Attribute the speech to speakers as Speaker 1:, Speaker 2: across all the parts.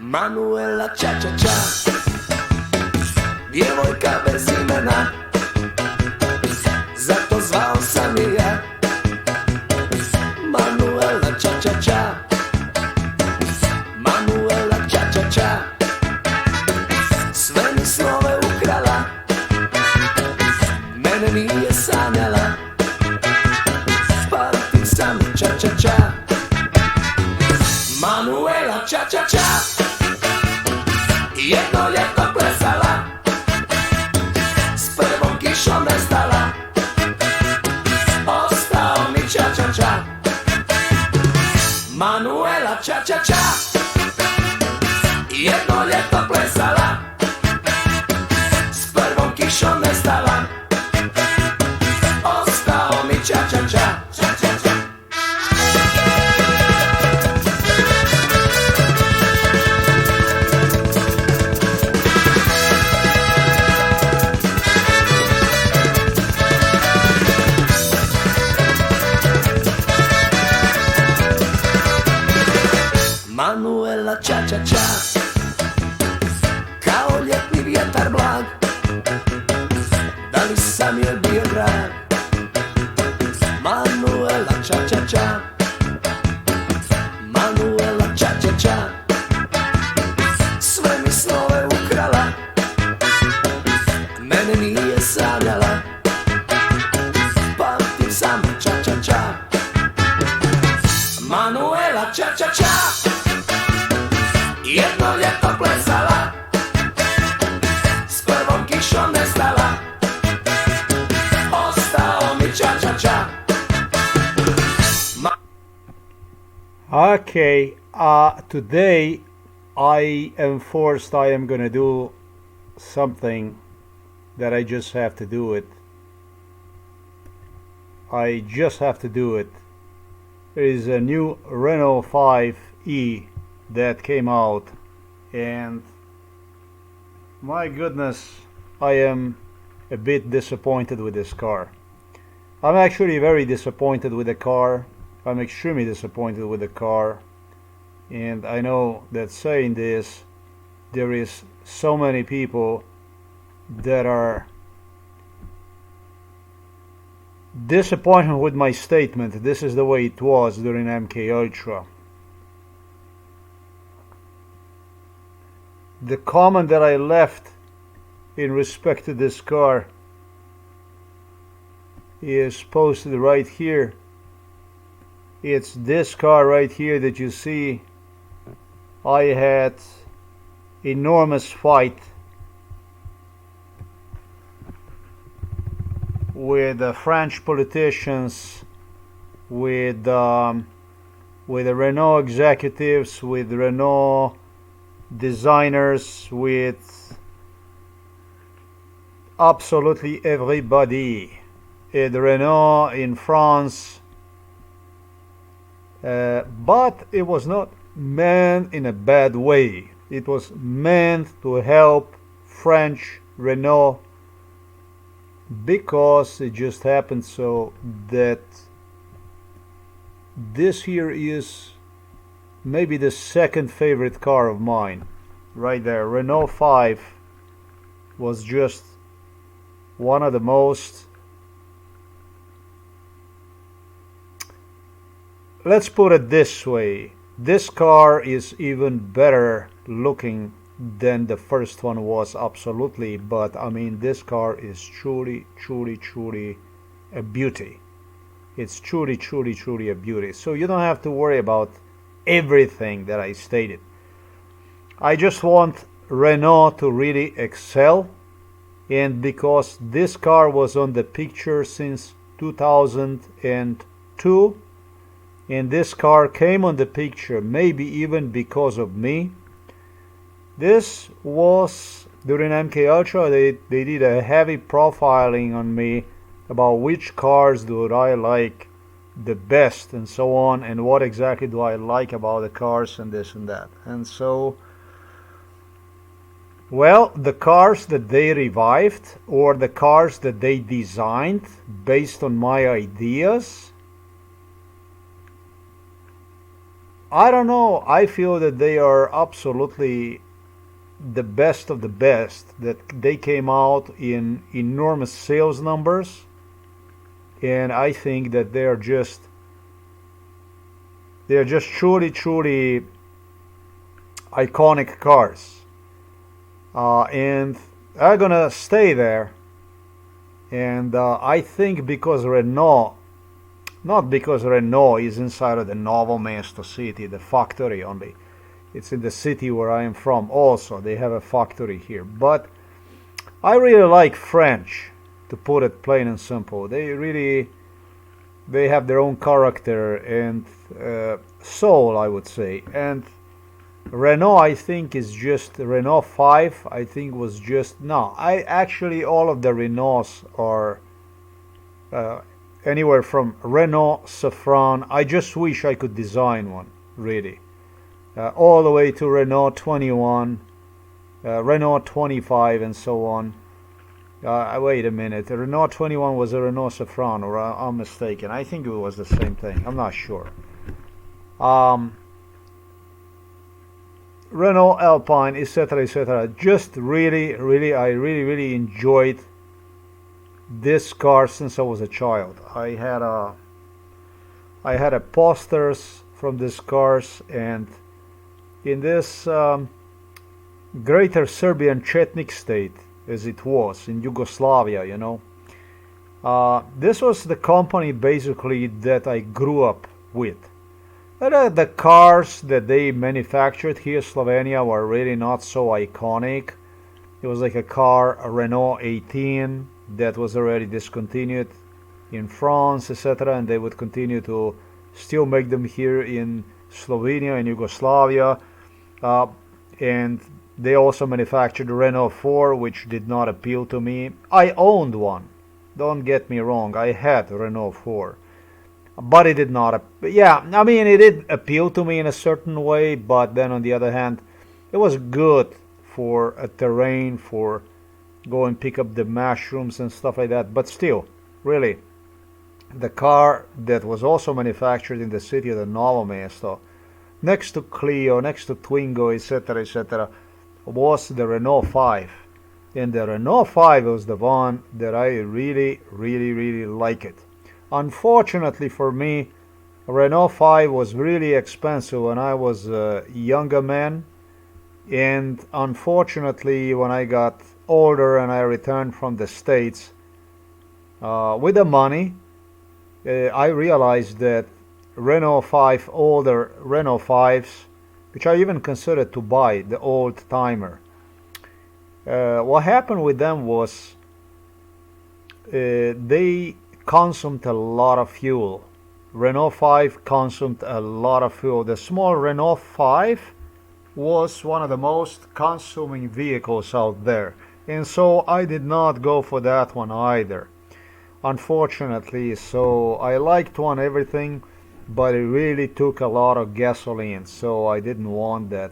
Speaker 1: Manuela cha cha cha, djevojka bez imena, zato zvao sam je ja. Manuela cha cha cha, Manuela cha cha cha, sve mi snove ukrala, mene nije sanjala. Pamtim sam cha cha cha, Manuela cha cha cha, jedno ljeto plesala, s prvom kišom nestala, ostao mi cha cha cha. Manuela cha cha cha, jedno ljeto plesala, s prvom kišom nestala, ostao mi cha cha cha. Manuela cha cha cha, kao ljetni vjetar blag, da li sam joj bio drag. Manuela cha cha cha, Manuela cha cha cha, sve mi snove ukrala, mene nije sanjala. Pamtim samo cha cha cha, Manuela cha cha cha, jedno ljeto plesala, s prvom kišom nestala, ostao mi cha cha cha.
Speaker 2: Okay, today I am gonna do something that I just have to do it. I just have to do it. There is a new Renault 5e that came out, and my goodness, I am a bit disappointed with this car. I'm actually very disappointed with the car. I'm extremely disappointed with the car, and I know that saying this, there is so many people that are disappointed with my statement. This is the way it was during MK Ultra. The comment that I left in respect to this car is posted right here. It's this car right here that you see. I had enormous fight with the French politicians, with the Renault executives, with Renault designers, with absolutely everybody at Renault in France, but it was not meant in a bad way. It was meant to help French Renault, because it just happened so that this here is maybe the second favorite car of mine. Right there, Renault 5 was just one of the most, let's put it this way, this car is even better looking than the first one was, absolutely. But I mean, this car is truly a beauty. It's truly a beauty. So you don't have to worry about everything that I stated. I just want Renault to really excel, and because this car was on the picture since 2002, and this car came on the picture maybe even because of me. This was during MK Ultra. They did a heavy profiling on me about which cars do I like the best and so on, and what exactly do I like about the cars and this and that. And so, well, the cars that they revived, or the cars that they designed based on my ideas, I don't know. I feel that they are absolutely the best of the best. That they came out in enormous sales numbers, and I think that they are just truly, truly iconic cars, and are gonna stay there. And I think because Renault, not because Renault is inside of the Novo Mesto city, the factory only. It's in the city where I am from. Also, they have a factory here. But I really like French, to put it plain and simple. They have their own character and soul, I would say. And Renault, I think, is just Renault 5. I think was just no. I actually all of the Renaults are uh, anywhere from Renault Safran. I just wish I could design one, really, all the way to Renault 21, Renault 25, and so on. Wait a minute. The Renault 21 was a Renault Safran, or I'm mistaken. I think it was the same thing. I'm not sure. Um, Renault Alpine, etc., etc. Just really, really, I really, really enjoyed this car since I was a child. I had a posters from these cars, and in this greater Serbian Chetnik state, as it was in Yugoslavia, this was the company basically that I grew up with. The cars that they manufactured here in Slovenia were really not so iconic. It was like a Renault 18 that was already discontinued in France, etc., and they would continue to still make them here in Slovenia and Yugoslavia. Uh, and they also manufactured the Renault 4, which did not appeal to me. I owned one. Don't get me wrong. I had a Renault 4. But it did not. Yeah, I mean, it did appeal to me in a certain way, but then on the other hand, it was good for a terrain, for go and pick up the mushrooms and stuff like that. But still, really, the car that was also manufactured in the city of the Novo Mesto, next to Clio, next to Twingo, etc., etc., was the Renault 5. And the Renault 5 was the one that I really, really, really like it. Unfortunately for me, Renault 5 was really expensive when I was a younger man, and unfortunately when I got older and I returned from the States with the money, I realized that Renault 5, older Renault 5s, which I even considered to buy, the old timer, what happened with them was they consumed a lot of fuel. Renault 5 consumed a lot of fuel. The small Renault 5 was one of the most consuming vehicles out there. And so I did not go for that one either, unfortunately. So I liked one everything, but it really took a lot of gasoline, so I didn't want that.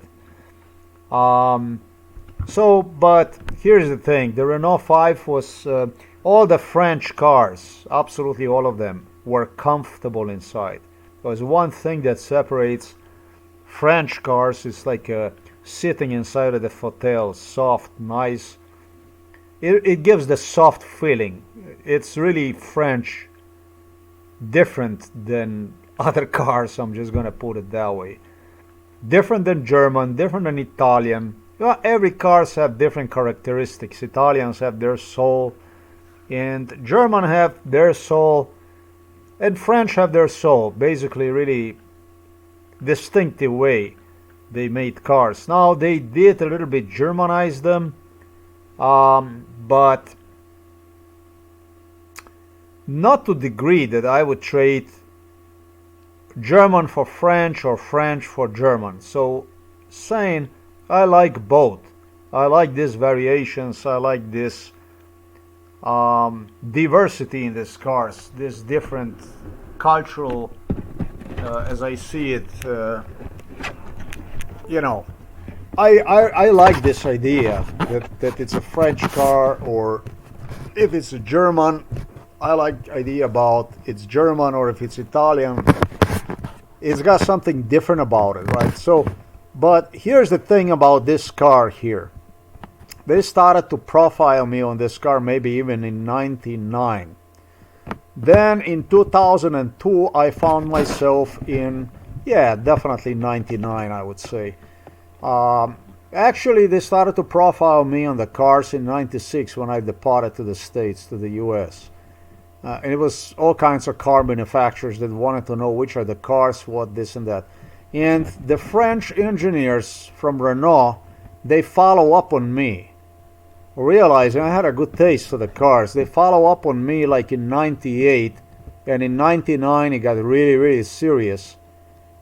Speaker 2: But here's the thing: the Renault 5 was all the French cars, absolutely all of them, were comfortable inside. There's one thing that separates French cars is like sitting inside of the fauteuil, soft, nice. It gives the soft feeling. It's really French, different than other cars. I'm just gonna put it that way. Different than German, different than Italian. Well, every cars have different characteristics. Italians have their soul, and German have their soul, and French have their soul. Basically, really distinctive way they made cars. Now they did a little bit Germanize them, but not to the degree that I would trade German for French or French for German. So saying I like both. I like these variations. I like this diversity in these cars, this different cultural, as I see it, you know, I like this idea that it's a French car, or if it's a German, I like the idea about it's German, or if it's Italian, It's got something different about it, right? So, but here's the thing about this car here. They started to profile me on this car maybe even in 99. Then in 2002, I found myself in, yeah, definitely 99, I would say. Actually, they started to profile me on the cars in 96 when I departed to the States, to the US. And it was all kinds of car manufacturers that wanted to know which are the cars, what, this and that. And the French engineers from Renault, they follow up on me, realizing I had a good taste for the cars. They follow up on me like in 98, and in 99 it got really, really serious.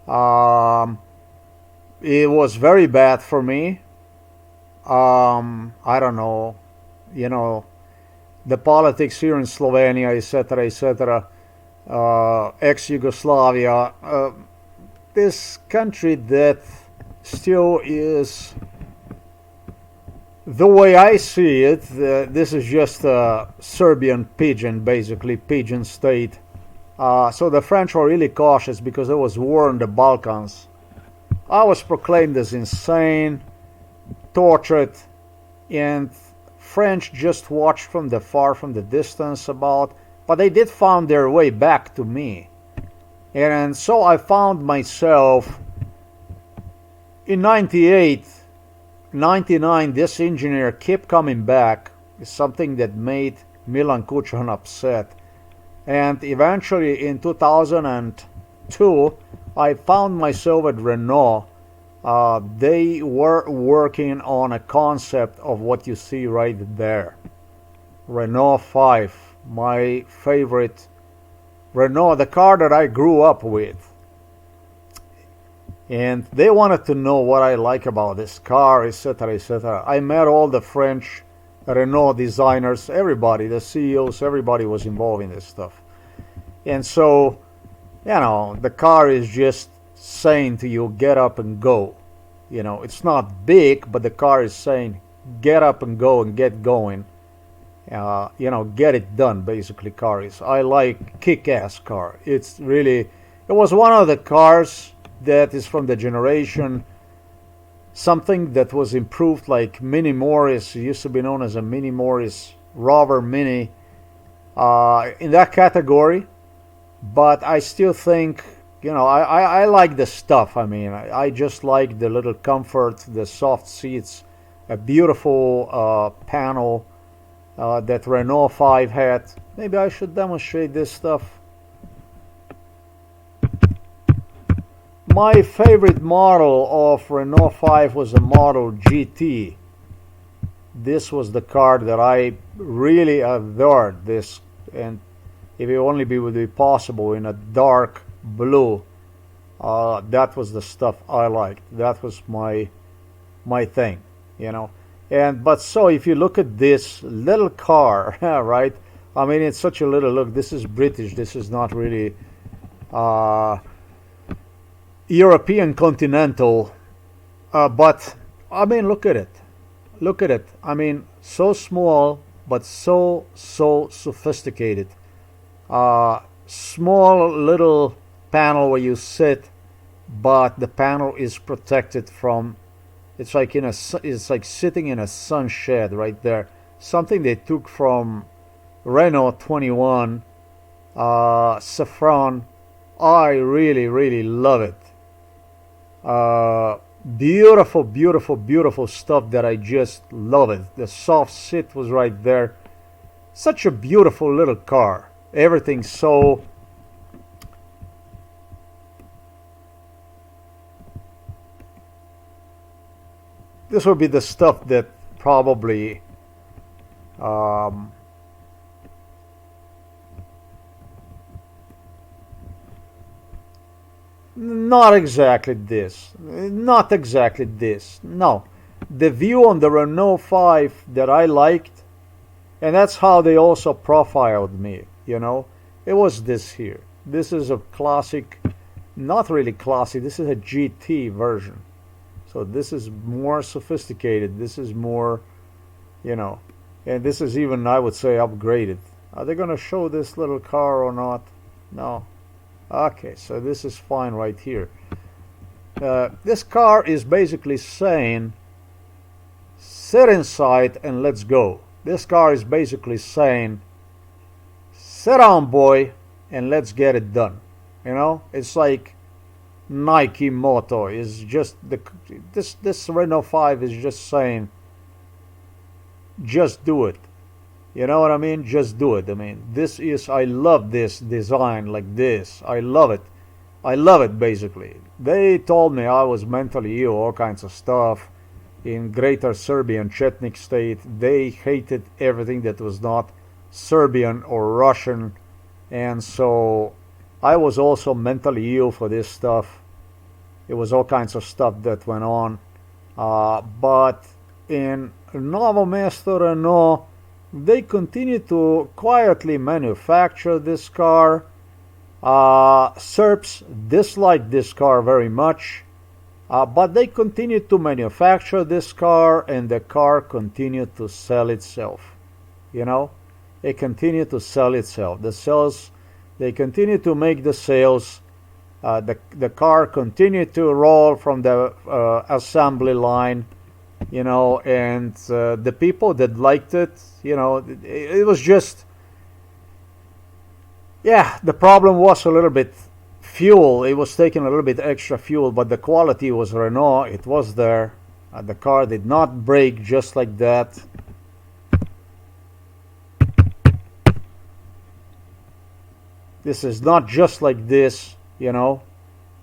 Speaker 2: It was very bad for me. I don't know, you know, the politics here in Slovenia, etc., etc., ex-Yugoslavia, this country that still is, the way I see it, this is just a Serbian pigeon, basically, pigeon state. So the French were really cautious because there was war in the Balkans. I was proclaimed as insane, tortured, and French just watched from the far, from the distance about, but they did find their way back to me. And so I found myself in 98, 99, this engineer kept coming back, something that made Milan Kučan upset. And eventually in 2002, I found myself at Renault. They were working on a concept of what you see right there. Renault 5, my favorite Renault, the car that I grew up with. And they wanted to know what I like about this car, etc., etc. I met all the French Renault designers, everybody, the CEOs, everybody was involved in this stuff. And so, you know, the car is just saying to you, get up and go. You know, it's not big, but the car is saying, get up and go and get going. You know, get it done, basically, car is. I like kick-ass car. It's really, it was one of the cars that is from the generation, something that was improved, like Mini Morris. It used to be known as a Mini Morris Rover Mini, in that category. But I still think, you know, I like the stuff. I mean, I just like the little comfort, the soft seats, a beautiful panel that Renault 5 had. Maybe I should demonstrate this stuff. My favorite model of Renault 5 was a Model GT. This was the car that I really adored. This, and if it only would be possible in a dark blue, that was the stuff I liked. That was my thing, you know. And but so if you look at this little car, right? I mean, it's such a little, look. This is British. This is not really European continental, but I mean, look at it. Look at it. I mean, so small, but so sophisticated. Small little panel where you sit, but the panel is protected from. It's like it's like sitting in a sun shed right there. Something they took from Renault 21, Saffron. I really love it. Beautiful, beautiful, beautiful stuff that I just love it. The soft sit was right there. Such a beautiful little car. Everything so. This would be the stuff that probably not exactly this. Not exactly this. No. The view on the Renault 5 that I liked, and that's how they also profiled me, you know. It was this here. This is a classic, not really classic, this is a GT version. So this is more sophisticated. This is more, you know, and this is even, I would say, upgraded. Are they going to show this little car or not? No. Okay, so this is fine right here. This car is basically saying, sit inside and let's go. This car is basically saying, sit down, boy, and let's get it done. You know, it's like Nike motto is just this Renault 5 is just saying, just do it. You know what I mean? Just do it. I mean, this is, I love this design like this. I love it. I love it basically. They told me I was mentally ill, all kinds of stuff. In Greater Serbian Chetnik state, they hated everything that was not Serbian or Russian. And so I was also mentally ill for this stuff. It was all kinds of stuff that went on. But in Novo Mesto Renault, they continue to quietly manufacture this car. Serbs dislike this car very much, but they continue to manufacture this car, and the car continued to sell itself. You know, it continued to sell itself. The sales, they continue to make the sales. The car continued to roll from the assembly line, you know, and the people that liked it, you know, it was just, yeah, the problem was a little bit fuel. It was taking a little bit extra fuel, but the quality was Renault. It was there. The car did not break just like that. This is not just like this, you know.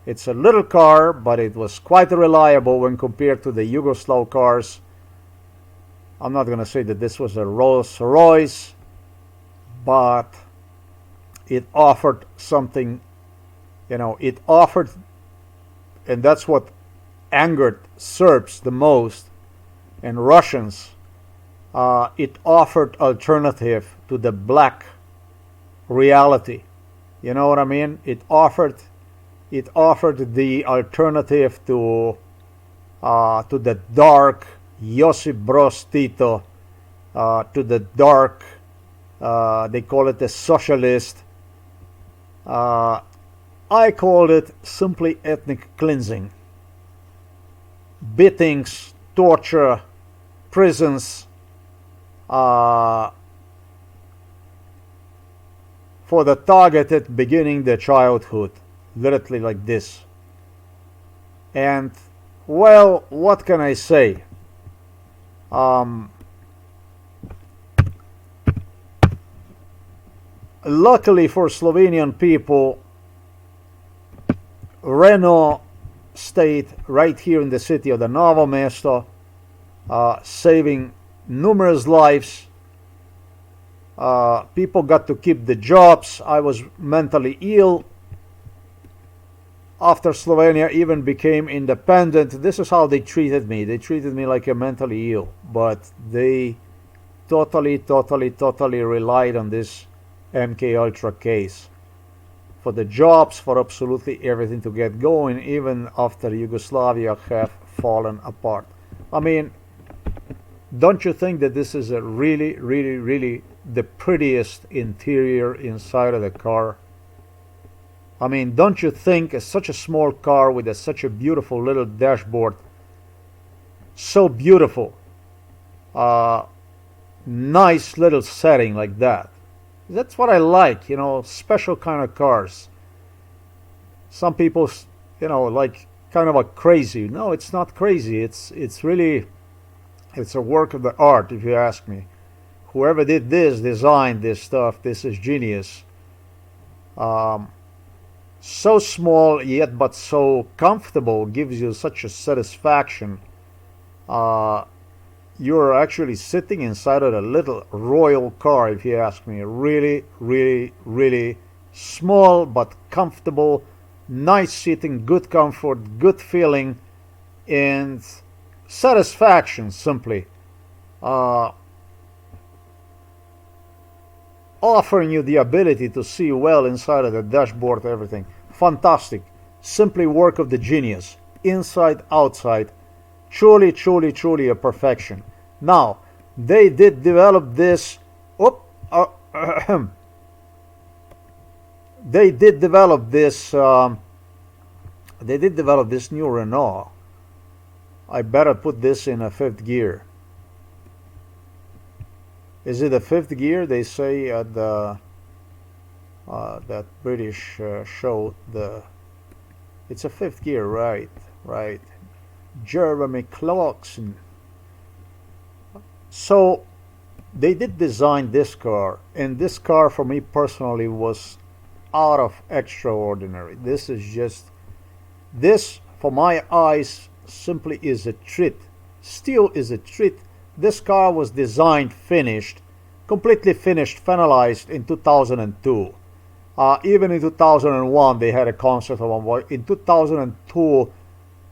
Speaker 2: It's a little car, but it was quite reliable when compared to the Yugoslav cars. I'm not going to say that this was a Rolls Royce, but it offered something, you know, it offered, and that's what angered Serbs the most and Russians. It offered alternative to the black reality. You know what I mean? It offered the alternative to the dark Josip Broz Tito, to the dark, they call it a socialist. I called it simply ethnic cleansing. Beatings, torture, prisons, for the targeted beginning the childhood. Literally like this. And, well, what can I say? Luckily for Slovenian people, Renault stayed right here in the city of the Novo Mesto, saving numerous lives. People got to keep the jobs. I was mentally ill. After Slovenia even became independent, this is how they treated me. They treated me like a mentally ill, but they totally relied on this MK Ultra case for the jobs, for absolutely everything to get going, even after Yugoslavia have fallen apart. I mean, don't you think that this is a really the prettiest interior inside of the car? I mean, don't you think such a small car with such a beautiful little dashboard, so beautiful, nice little setting like that? That's what I like, you know, special kind of cars. Some people, you know, like kind of a crazy. No, it's not crazy. It's really, it's a work of the art, if you ask me. Whoever did this, designed this stuff, this is genius. So small yet but so comfortable, gives you such a satisfaction. You're actually sitting inside of a little royal car, if you ask me. Really small but comfortable, nice seating, good comfort, good feeling, and satisfaction simply. Offering you the ability to see well inside of the dashboard, everything. Fantastic. Simply work of the genius. Inside, outside. Truly a perfection. Now, they did develop this. they did develop this. They did develop this new Renault. I better put this in a fifth gear. Is it a fifth gear? They say at the that British show. It's a fifth gear, right? Right. Jeremy Clarkson. So they did design this car, and this car for me personally was out of extraordinary. This is just, this for my eyes simply is a treat. Still is a treat. This car was designed, finished, completely finished, finalized in 2002. Even in 2001 they had a concept of one. In 2002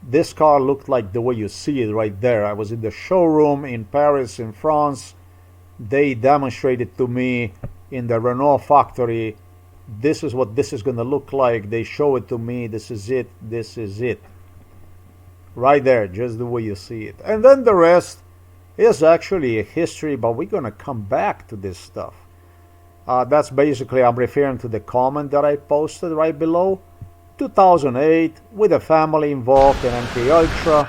Speaker 2: this car looked like the way you see it right there. I was in the showroom in Paris, in France. They demonstrated to me in the Renault factory, this is what this is going to look like. They show it to me. This is it. This is it. Right there, just the way you see it. And then the rest is actually a history, but we're going to come back to this stuff. That's basically, I'm referring to the comment that I posted right below. 2008, with a family involved in MK Ultra.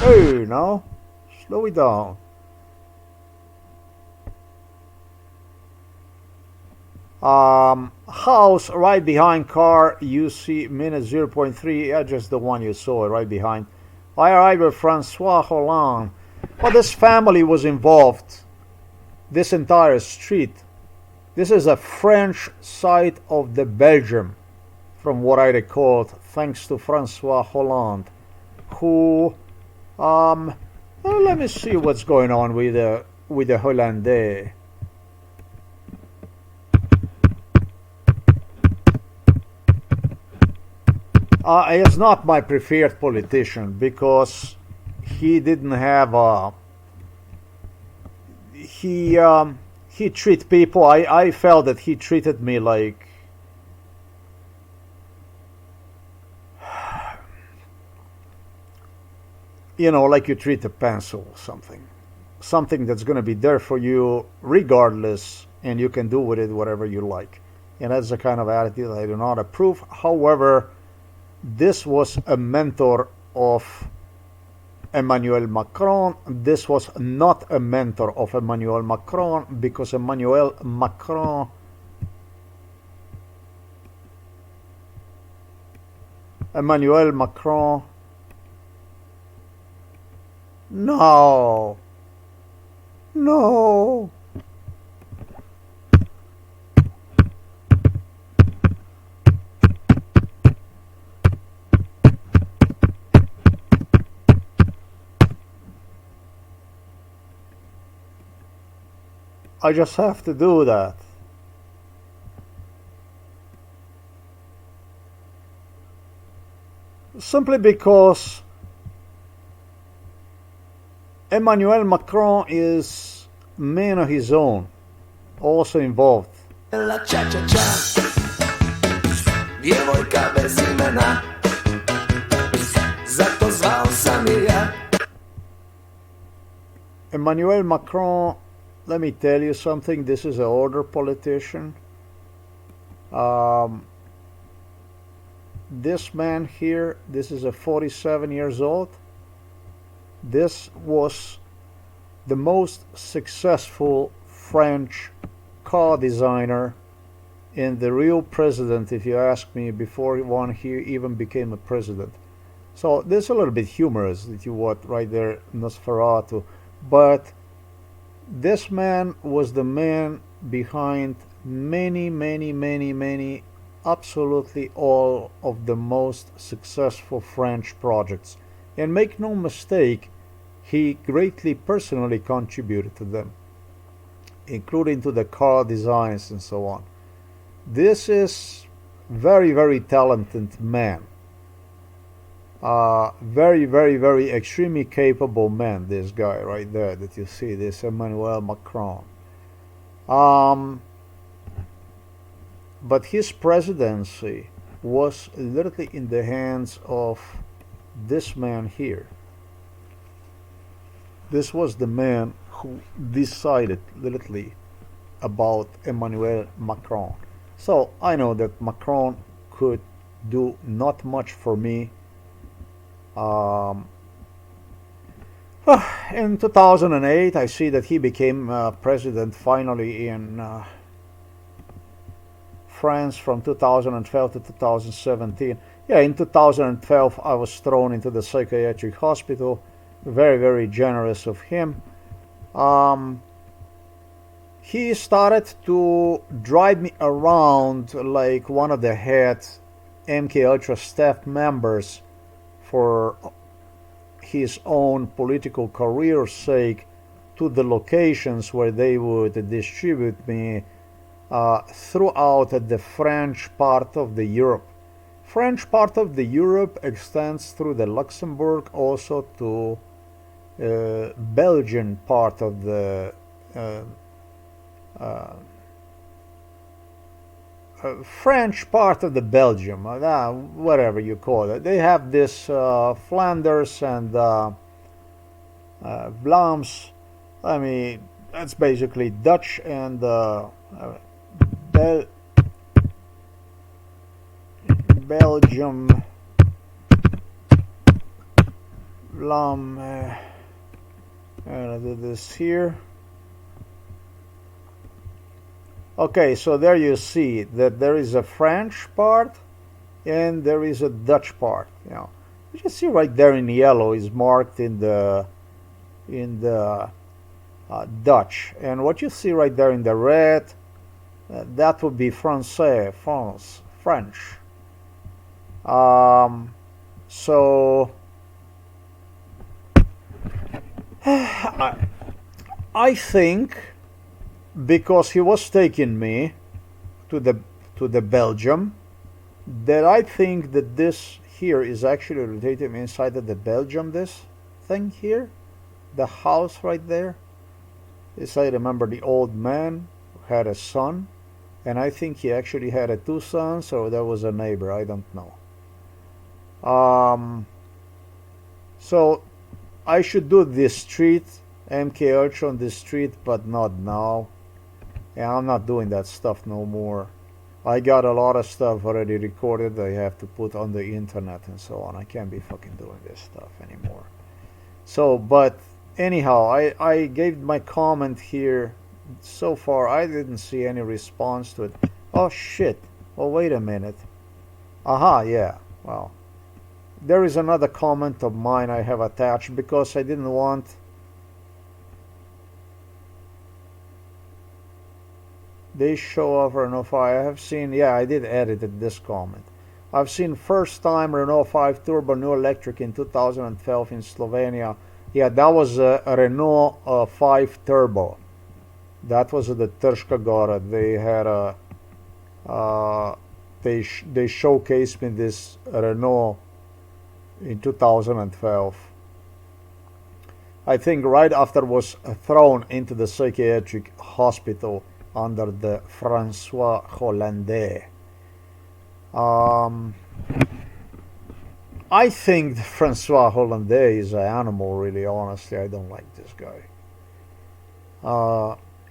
Speaker 2: Hey, now, slow it down. House right behind car, you see minute 0.3, yeah, just the one you saw right behind. I arrived with Francois Hollande. But this family was involved. This entire street. This is a French side of the Belgium, from what I recall, thanks to Francois Hollande, who, well, let me see what's going on with the Hollandais. He's not my preferred politician because he didn't have he treat people. I felt that he treated me like like you treat a pencil or something that's going to be there for you regardless, and you can do with it whatever you like. And that's the kind of attitude I do not approve. However, this was a mentor of Emmanuel Macron. This was not a mentor of Emmanuel Macron, because Emmanuel Macron no, no. I just have to do that. Simply because Emmanuel Macron is man of his own, also involved.
Speaker 1: La cha cha cha, dievojka bez imena, zato zvao sam je ja.
Speaker 2: Emmanuel Macron, let me tell you something, this is an older politician. This man here, this is a 47 years old. This was the most successful French car designer and the real president, if you ask me, before one here even became a president. So this is a little bit humorous that you what right there, Nosferatu, but this man was the man behind many, absolutely all of the most successful French projects. And make no mistake, he greatly personally contributed to them, including to the car designs and so on. This is very talented man. Very extremely capable man, this guy right there that you see, this Emmanuel Macron. But his presidency was literally in the hands of this man here. This was the man who decided literally about Emmanuel Macron. So I know that Macron could do not much for me. Um, in 2008, I see that he became president finally in France from 2012 to 2017. Yeah, in 2012, I was thrown into the psychiatric hospital. Very, very generous of him. Um, he started to drive me around like one of the head MK Ultra staff members for his own political career's sake to the locations where they would distribute me throughout the French part of the Europe. French part of the Europe extends through the Luxembourg also to Belgian part of the uh, uh, French part of the Belgium, whatever you call it. They have this Flanders and Vlaams. I mean, that's basically Dutch and Bel Belgium, Vlam. I'm gonna do this here. Okay, so there you see that there is a French part and there is a Dutch part. You can see right there in yellow is marked in the Dutch, and what you see right there in the red, that would be Francais, France, French. So I think because he was taking me to the Belgium, that I think that this here is actually rotating inside of the Belgium. This thing here, the house right there. As I remember, the old man had a son, and I think he actually had two sons, or there was a neighbor. I don't know. So I should do this street, MK Ultra on this street, but not now. And I'm not doing that stuff no more. I got a lot of stuff already recorded I have to put on the internet and so on. I can't be fucking doing this stuff anymore. So, but anyhow, I gave my comment here. So far, I didn't see any response to it. Oh shit. Oh, wait a minute. Aha, yeah. Well, there is another comment of mine I have attached because I didn't want they show off Renault 5. I have seen, yeah, I did edit this comment. I've seen first time Renault 5 Turbo New Electric in 2012 in Slovenia. Yeah, that was a Renault 5 Turbo. That was at the Trška Gora. They had a they showcased me this Renault in 2012. I think right after was thrown into the psychiatric hospital under the François Hollande. I think François Hollande is an animal, really, honestly. I don't like this guy.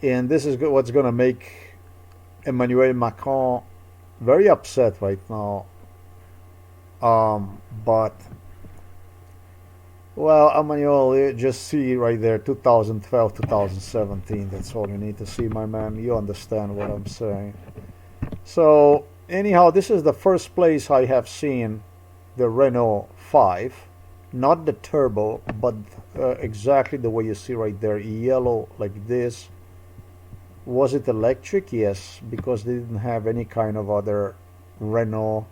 Speaker 2: And this is what's going to make Emmanuel Macron very upset right now. But, well, Emmanuel, you just see right there, 2012, 2017. That's all you need to see, my man. You understand what I'm saying. So, anyhow, this is the first place I have seen the Renault 5. Not the turbo, but exactly the way you see right there, yellow like this. Was it electric? Yes, because they didn't have any kind of other Renault.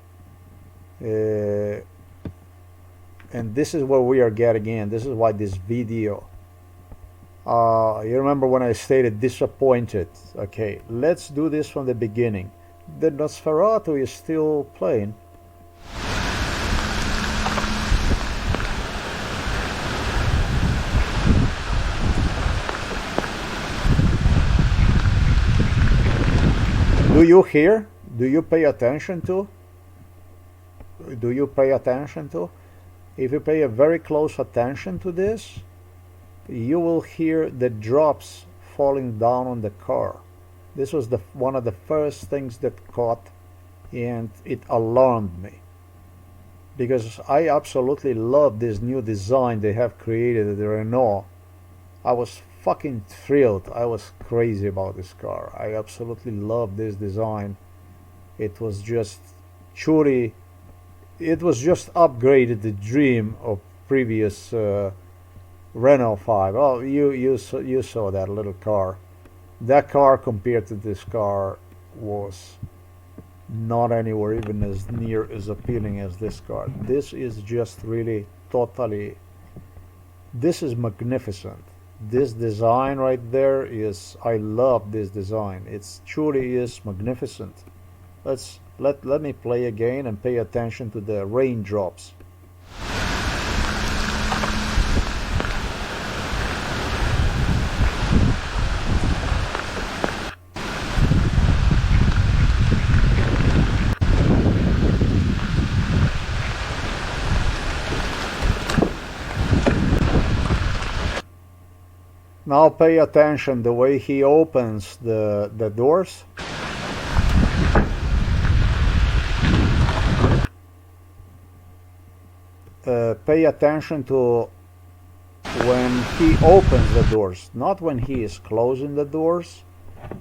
Speaker 2: And this is what we are getting in. This is why this video. You remember when I stated disappointed? Okay, let's do this from the beginning. The Nosferatu is still playing. Do you hear? Do you pay attention to? Do you pay attention to? If you pay a very close attention to this, you will hear the drops falling down on the car. This was the one of the first things that caught, and it alarmed me because I absolutely love this new design they have created at the Renault. I was fucking thrilled. I was crazy about this car. I absolutely love this design. It was just truly, it was just upgraded the dream of previous Renault 5. Oh, you saw that little car. That car compared to this car was not anywhere even as near as appealing as this car. This is just really totally, this is magnificent. This design right there is, I love this design. It truly is magnificent. Let me play again and pay attention to the raindrops. Now pay attention the way he opens the doors. Pay attention to when he opens the doors, not when he is closing the doors,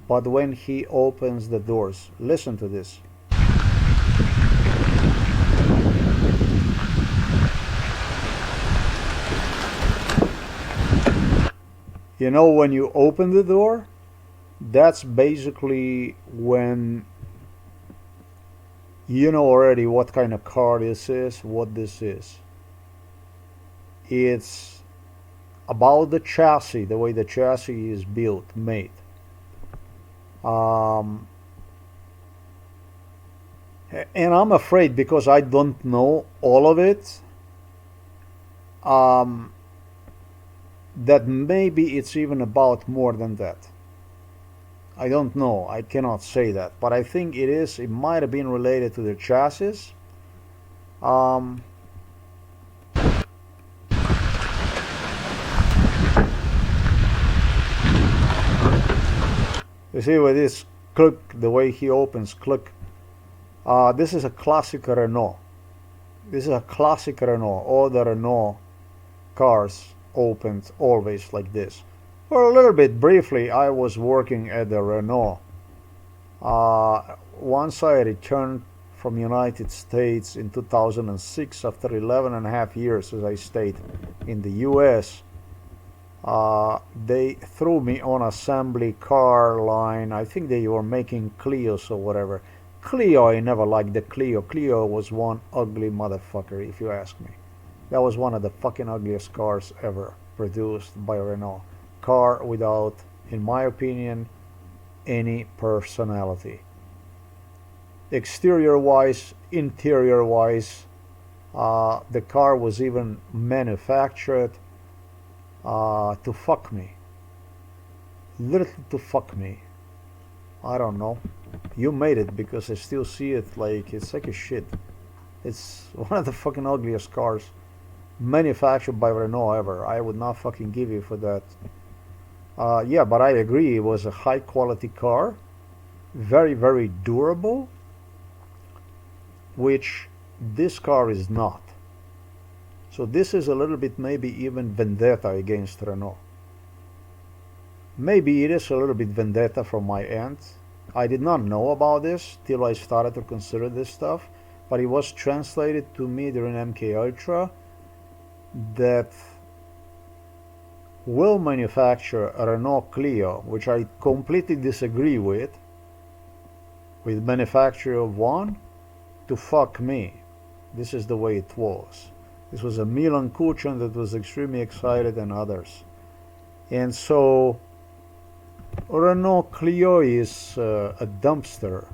Speaker 2: but when he opens the doors. Listen to this. You know, when you open the door, that's basically when you know already what kind of car this is, what this is. It's about the chassis, the way the chassis is built, made. And I'm afraid, because I don't know all of it, that maybe it's even about more than that. I don't know. I cannot say that, but I think it is. It might have been related to the chassis. You see with this click, the way he opens, click. This is a classic Renault. This is a classic Renault. All the Renault cars opened always like this. For a little bit, briefly, I was working at the Renault. Once I returned from United States in 2006 after 11 and a half years, as I stayed in the US, they threw me on assembly car line. I think they were making Clios or whatever. Clio, I never liked the Clio. Clio was one ugly motherfucker, if you ask me. That was one of the fucking ugliest cars ever produced by Renault. Car without, in my opinion, any personality. Exterior wise, interior wise, the car was even manufactured to fuck me. Literally to fuck me. I don't know. You made it, because I still see it like it's like a shit. It's one of the fucking ugliest cars manufactured by Renault ever. I would not fucking give you for that. Yeah, but I agree, it was a high quality car, very, very durable, which this car is not. So this is a little bit maybe even vendetta against Renault. Maybe it is a little bit vendetta from my end. I did not know about this till I started to consider this stuff, but it was translated to me during MK Ultra that will manufacture a Renault Clio, which I completely disagree with manufacturer of one, to fuck me. This is the way it was. This was a Milan Kuchen that was extremely excited, and others. And so Renault Clio is a dumpster.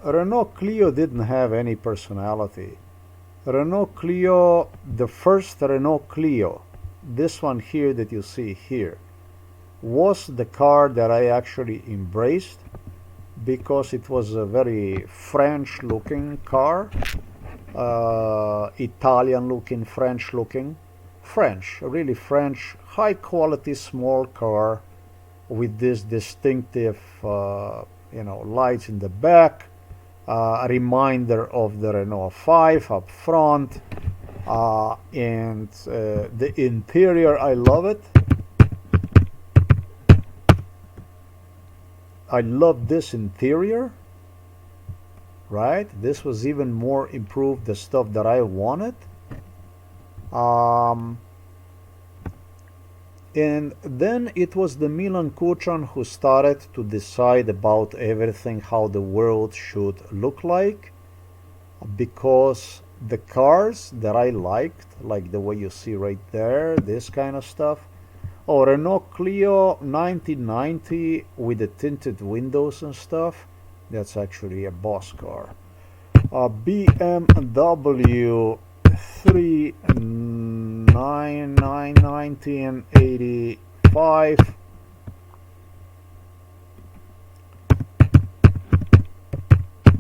Speaker 2: Renault Clio didn't have any personality. Renault Clio, the first Renault Clio, this one here that you see here, was the car that I actually embraced, because it was a very French looking car. Italian looking, French looking. French, really French, high quality small car with this distinctive, lights in the back, a reminder of the Renault 5 up front, and the interior, I love it. I love this interior, right? This was even more improved, the stuff that I wanted. Um, and then it was the Milan Kuchan who started to decide about everything, how the world should look like, because the cars that I liked, like the way you see right there, this kind of stuff. Oh, Renault Clio 1990 with the tinted windows and stuff. That's actually a boss car. BMW 1985.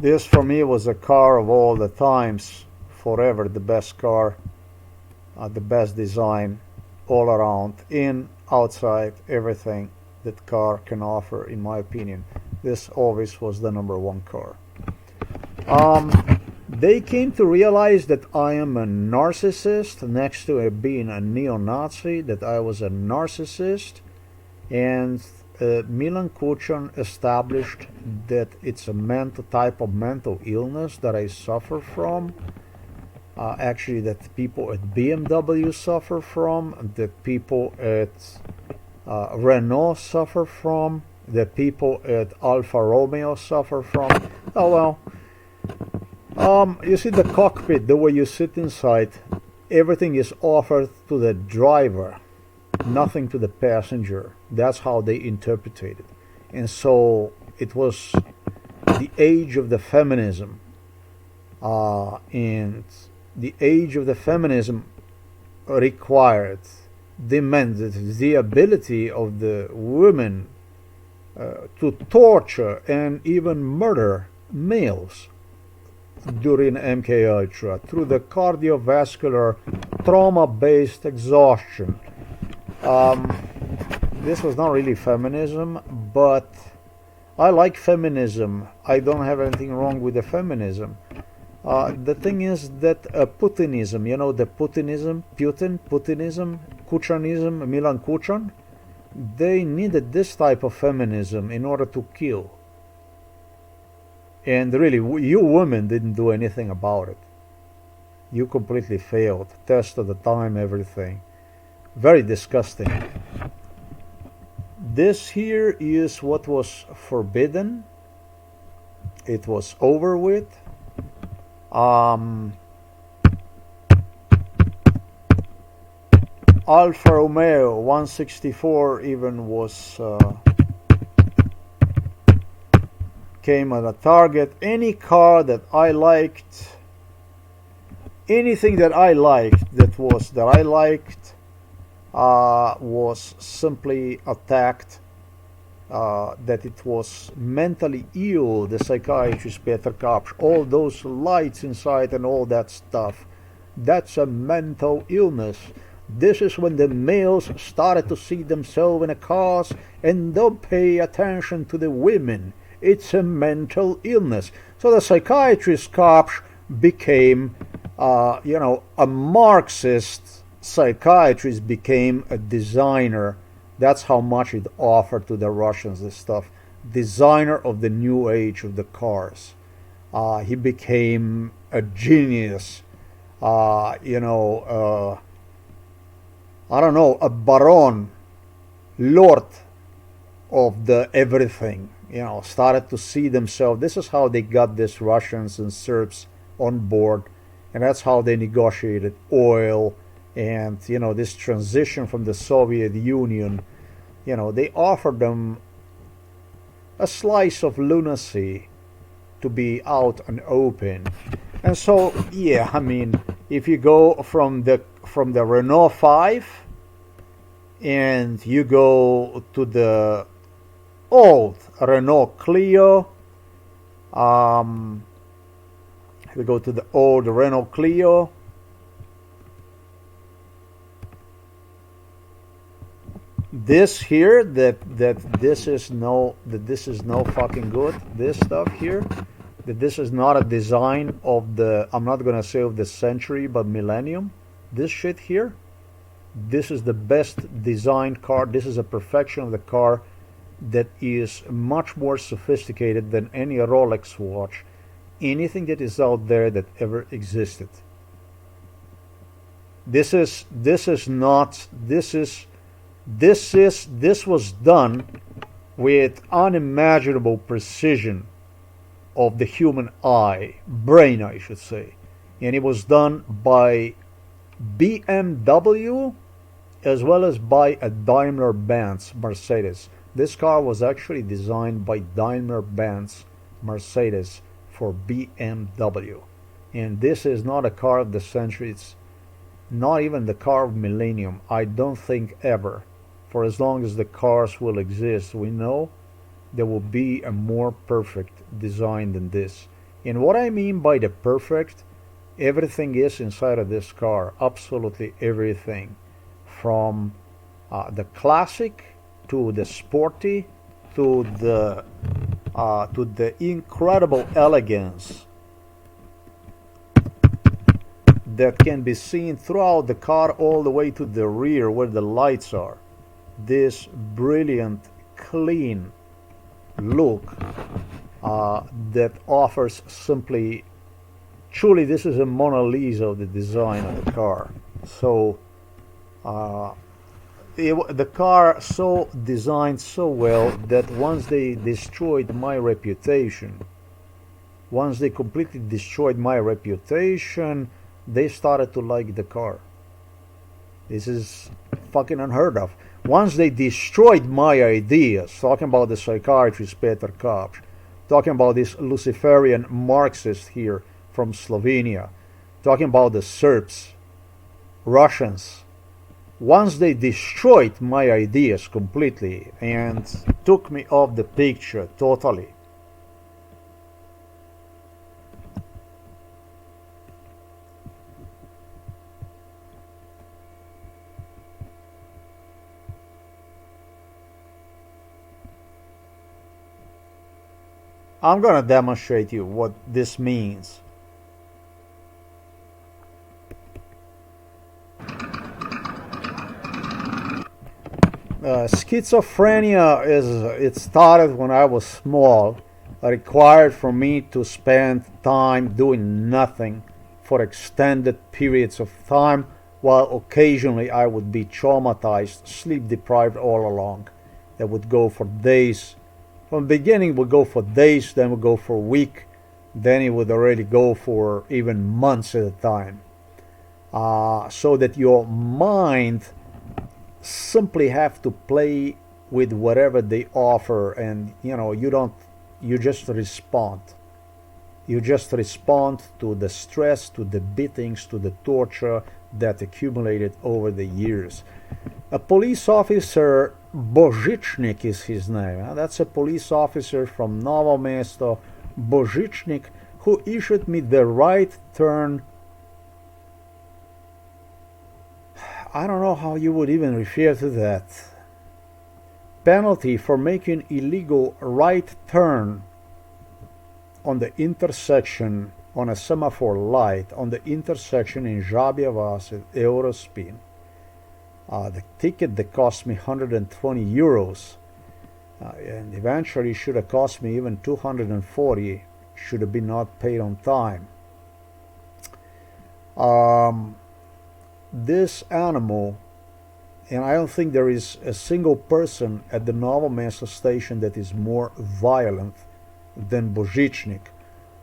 Speaker 2: This for me was a car of all the times, forever the best car, the best design, all around, in, outside, everything that car can offer, in my opinion. This always was the number one car. They came to realize that I am a narcissist, next to being a neo-Nazi, that I was a narcissist, and Milan Kuchan established that it's a mental type of mental illness that I suffer from. Actually, that people at BMW suffer from, that people at Renault suffer from, that people at Alfa Romeo suffer from. Oh well. You see the cockpit, the way you sit inside, everything is offered to the driver, nothing to the passenger. That's how they interpreted it. And so it was the age of the feminism. And the age of the feminism required, demanded the ability of the women to torture and even murder males during MK Ultra through the cardiovascular trauma-based exhaustion. This was not really feminism, but I like feminism. I don't have anything wrong with the feminism. The thing is that Putinism, the Putinism, Kuchanism, Milan Kuchan, they needed this type of feminism in order to kill. And really, you women didn't do anything about it. You completely failed. Test of the time, everything. Very disgusting. This here is what was forbidden. It was over with. Alfa Romeo 164 even was came at a target. Any car that I liked, anything that I liked was simply attacked. That it was mentally ill, the psychiatrist Peter Kapsch, all those lights inside and all that stuff. That's a mental illness. This is when the males started to see themselves in a cars and don't pay attention to the women. It's a mental illness. So the psychiatrist Kapsch became, a Marxist psychiatrist, became a designer. That's how much it offered to the Russians, this stuff. Designer of the new age of the cars. He became a genius. I don't know, a baron, lord of the everything. Started to see themselves. This is how they got these Russians and Serbs on board, and that's how they negotiated oil and this transition from the Soviet Union. They offered them a slice of lunacy to be out and open. And so, yeah, I mean, if you go from the Renault 5 and you go to the old Renault Clio, We go to the old Renault Clio. This here, that this is no fucking good. This stuff here, that this is not a design of the, I'm not gonna say of the century, but millennium. This shit here, this is the best designed car. This is a perfection of the car that is much more sophisticated than any Rolex watch, anything that is out there that ever existed. This was done with unimaginable precision of the human eye, brain I should say, and it was done by BMW as well as by a Daimler-Benz Mercedes. This car was actually designed by Daimler-Benz Mercedes for BMW, and this is not a car of the century. It's not even the car of millennium. I don't think ever, for as long as the cars will exist, we know there will be a more perfect design than this. And what I mean by the perfect, everything is inside of this car, absolutely everything, from the classic to the sporty to the incredible elegance that can be seen throughout the car all the way to the rear where the lights are. This brilliant, clean look that offers simply, truly, this is a Mona Lisa of the design of the car. So the car so designed so well that once they destroyed my reputation, once they completely destroyed my reputation, they started to like the car. This is fucking unheard of. Once they destroyed my ideas, talking about the psychiatrist Peter Kapsch, talking about this Luciferian Marxist here from Slovenia, talking about the Serbs, Russians, once they destroyed my ideas completely and took me off the picture totally, I'm going to demonstrate you what this means. Schizophrenia it started when I was small. It required for me to spend time doing nothing for extended periods of time, while occasionally I would be traumatized, sleep deprived all along. That would go for days. From the beginning it would go for days, then it would go for a week, then it would already go for even months at a time. So that your mind simply have to play with whatever they offer, and you just respond. You just respond to the stress, to the beatings, to the torture that accumulated over the years. A police officer, Božičnik is his name. That's a police officer from Novo Mesto, Božičnik, who issued me the right turn. I don't know how you would even refer to that. Penalty for making illegal right turn on the intersection, on a semaphore light, on the intersection in Žabja Vas at Eurospin. The ticket that cost me 120 euros and eventually should have cost me even 240, should have been not paid on time. This animal, and I don't think there is a single person at the Novo Mesto station that is more violent than Božičnik,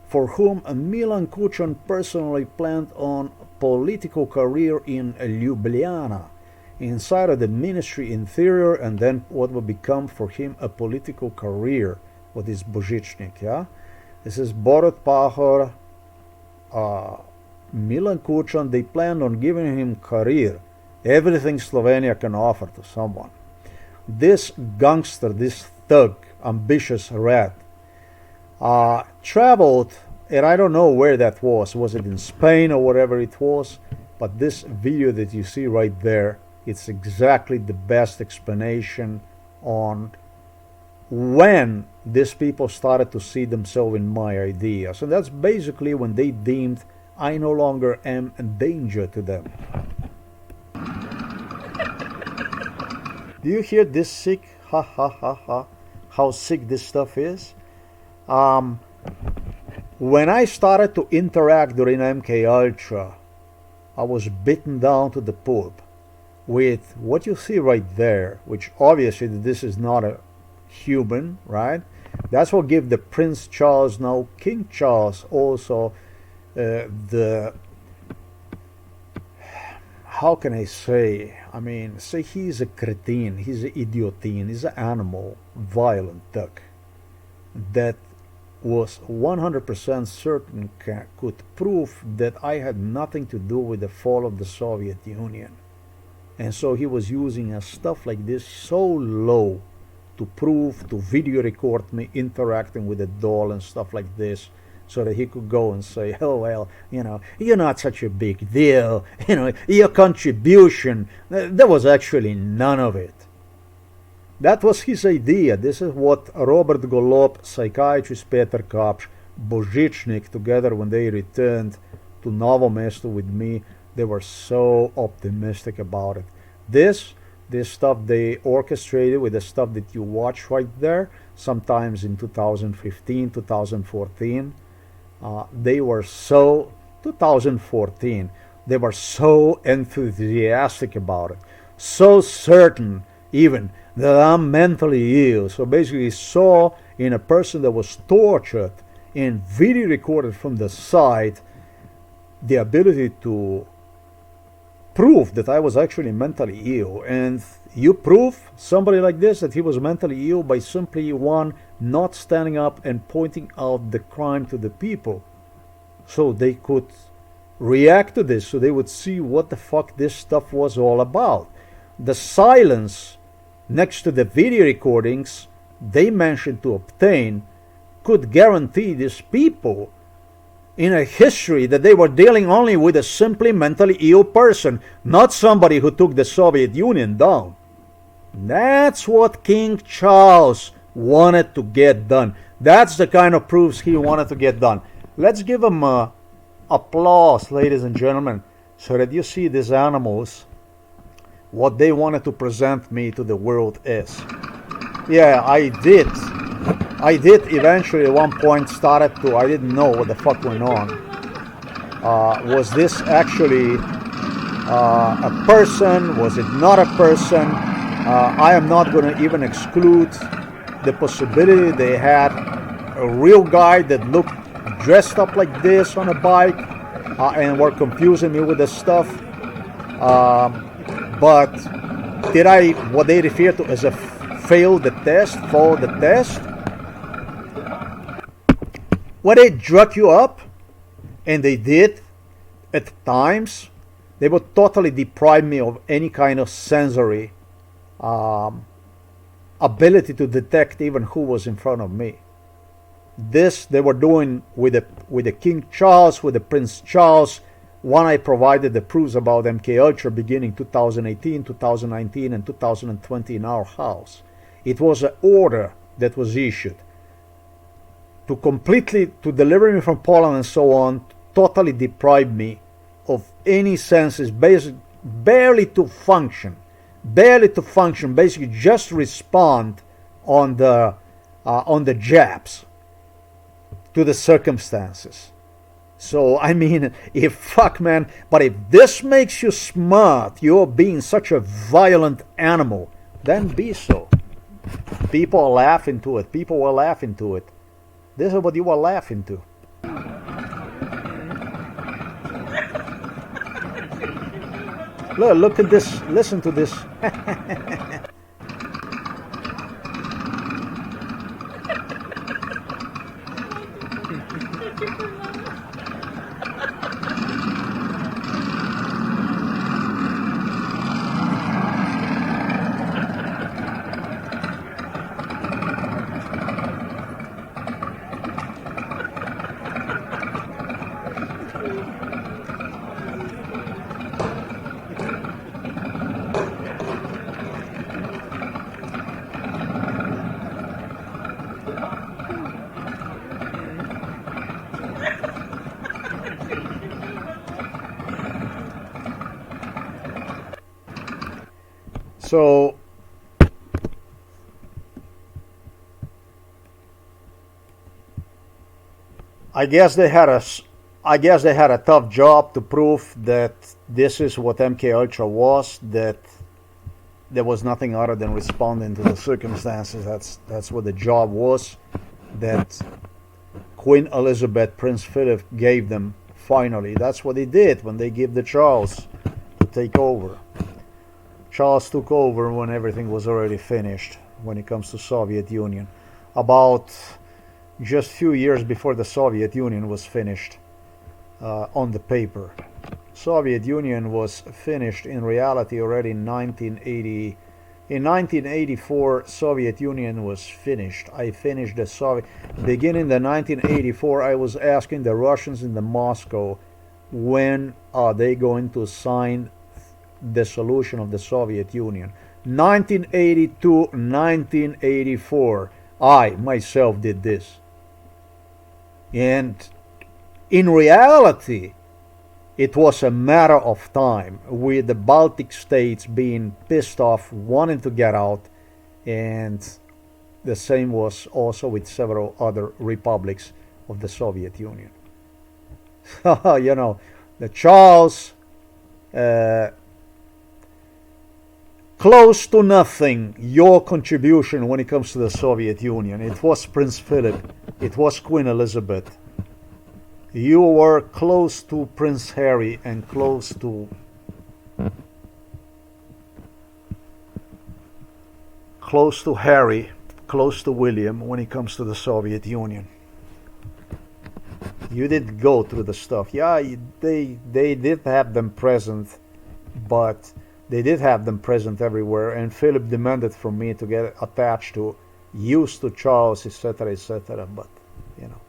Speaker 2: for whom Milan Kučan personally planned on political career in Ljubljana, inside of the Ministry Interior, and then what will become for him a political career, what is Božičnik, yeah? This is Borut Pahor, Milan Kučan. They planned on giving him career, everything Slovenia can offer to someone. This gangster, this thug, ambitious rat, traveled and I don't know where that was. Was it in Spain or whatever it was? But this video that you see right there, it's exactly the best explanation on when these people started to see themselves in my ideas. And that's basically when they deemed I no longer am a danger to them. Do you hear this sick? Ha ha ha ha. How sick this stuff is? When I started to interact during MK Ultra, I was beaten down to the pulp with what you see right there, which obviously this is not a human, right? That's what gave the Prince Charles, now King Charles, also the, how can I say? I mean, say he's a cretin, he's an idiotine, he's an animal, violent duck that was 100% certain could prove that I had nothing to do with the fall of the Soviet Union. And so he was using a stuff like this so low to prove, to video record me interacting with a doll and stuff like this, so that he could go and say, oh, well, you know, you're not such a big deal, you know, your contribution. There was actually none of it. That was his idea. This is what Robert Golub, psychiatrist Peter Kapsch, Božičnik, together when they returned to Novo Mesto with me, they were so optimistic about it. This stuff they orchestrated with the stuff that you watch right there, sometimes in 2015, 2014. They were so, 2014, they were so enthusiastic about it, so certain even that I'm mentally ill. So basically saw in a person that was tortured and video recorded from the side the ability to prove that I was actually mentally ill. And you prove somebody like this that he was mentally ill by simply, one, not standing up and pointing out the crime to the people so they could react to this, so they would see what the fuck this stuff was all about. The silence next to the video recordings they managed to obtain could guarantee these people in a history that they were dealing only with a simply mentally ill person, not somebody who took the Soviet Union down. That's what King Charles wanted to get done. That's the kind of proofs he wanted to get done. Let's give him applause, ladies and gentlemen, so that you see these animals, what they wanted to present me to the world is. Yeah, I did eventually at one point started to, I didn't know what the fuck went on. Was this actually a person? Was it not a person? I am not going to even exclude the possibility they had a real guy that looked dressed up like this on a bike and were confusing me with the stuff. But did I, what they refer to as a failed the test, failed the test? When they drug you up, and they did at times, they would totally deprive me of any kind of sensory ability to detect even who was in front of me. This they were doing with the King Charles, with the Prince Charles. One, I provided the proofs about MK Ultra beginning 2018, 2019, and 2020 in our house. It was an order that was issued to deliver me from Poland and so on, totally deprive me of any senses, barely to function, basically just respond on the jabs to the circumstances. So, I mean, but if this makes you smart, you're being such a violent animal, then be so. People are laughing to it. People were laughing to it. This is what you were laughing to. Look at this. Listen to this. So I guess they had a I guess they had a tough job to prove that this is what MK Ultra was, that there was nothing other than responding to the circumstances. That's what the job was, that Queen Elizabeth, Prince Philip gave them finally. That's what they did when they gave the Charles to take over. Charles took over when everything was already finished when it comes to Soviet Union. About just few years before the Soviet Union was finished on the paper. Soviet Union was finished in reality already in 1980. In 1984, Soviet Union was finished. I finished the Soviet. Beginning the 1984, I was asking the Russians in the Moscow, when are they going to sign the solution of the Soviet Union? 1982, 1984. I myself did this. And in reality, it was a matter of time, with the Baltic states being pissed off, wanting to get out, and the same was also with several other republics of the Soviet Union. You know, the Charles, close to nothing, your contribution when it comes to the Soviet Union. It was Prince Philip, it was Queen Elizabeth. You were close to Prince Harry and close to Harry, close to William when it comes to the Soviet Union. You did go through the stuff. Yeah, they did have them present, but they did have them present everywhere. And Philip demanded from me to get attached to, used to Charles, etc., etc. But you know.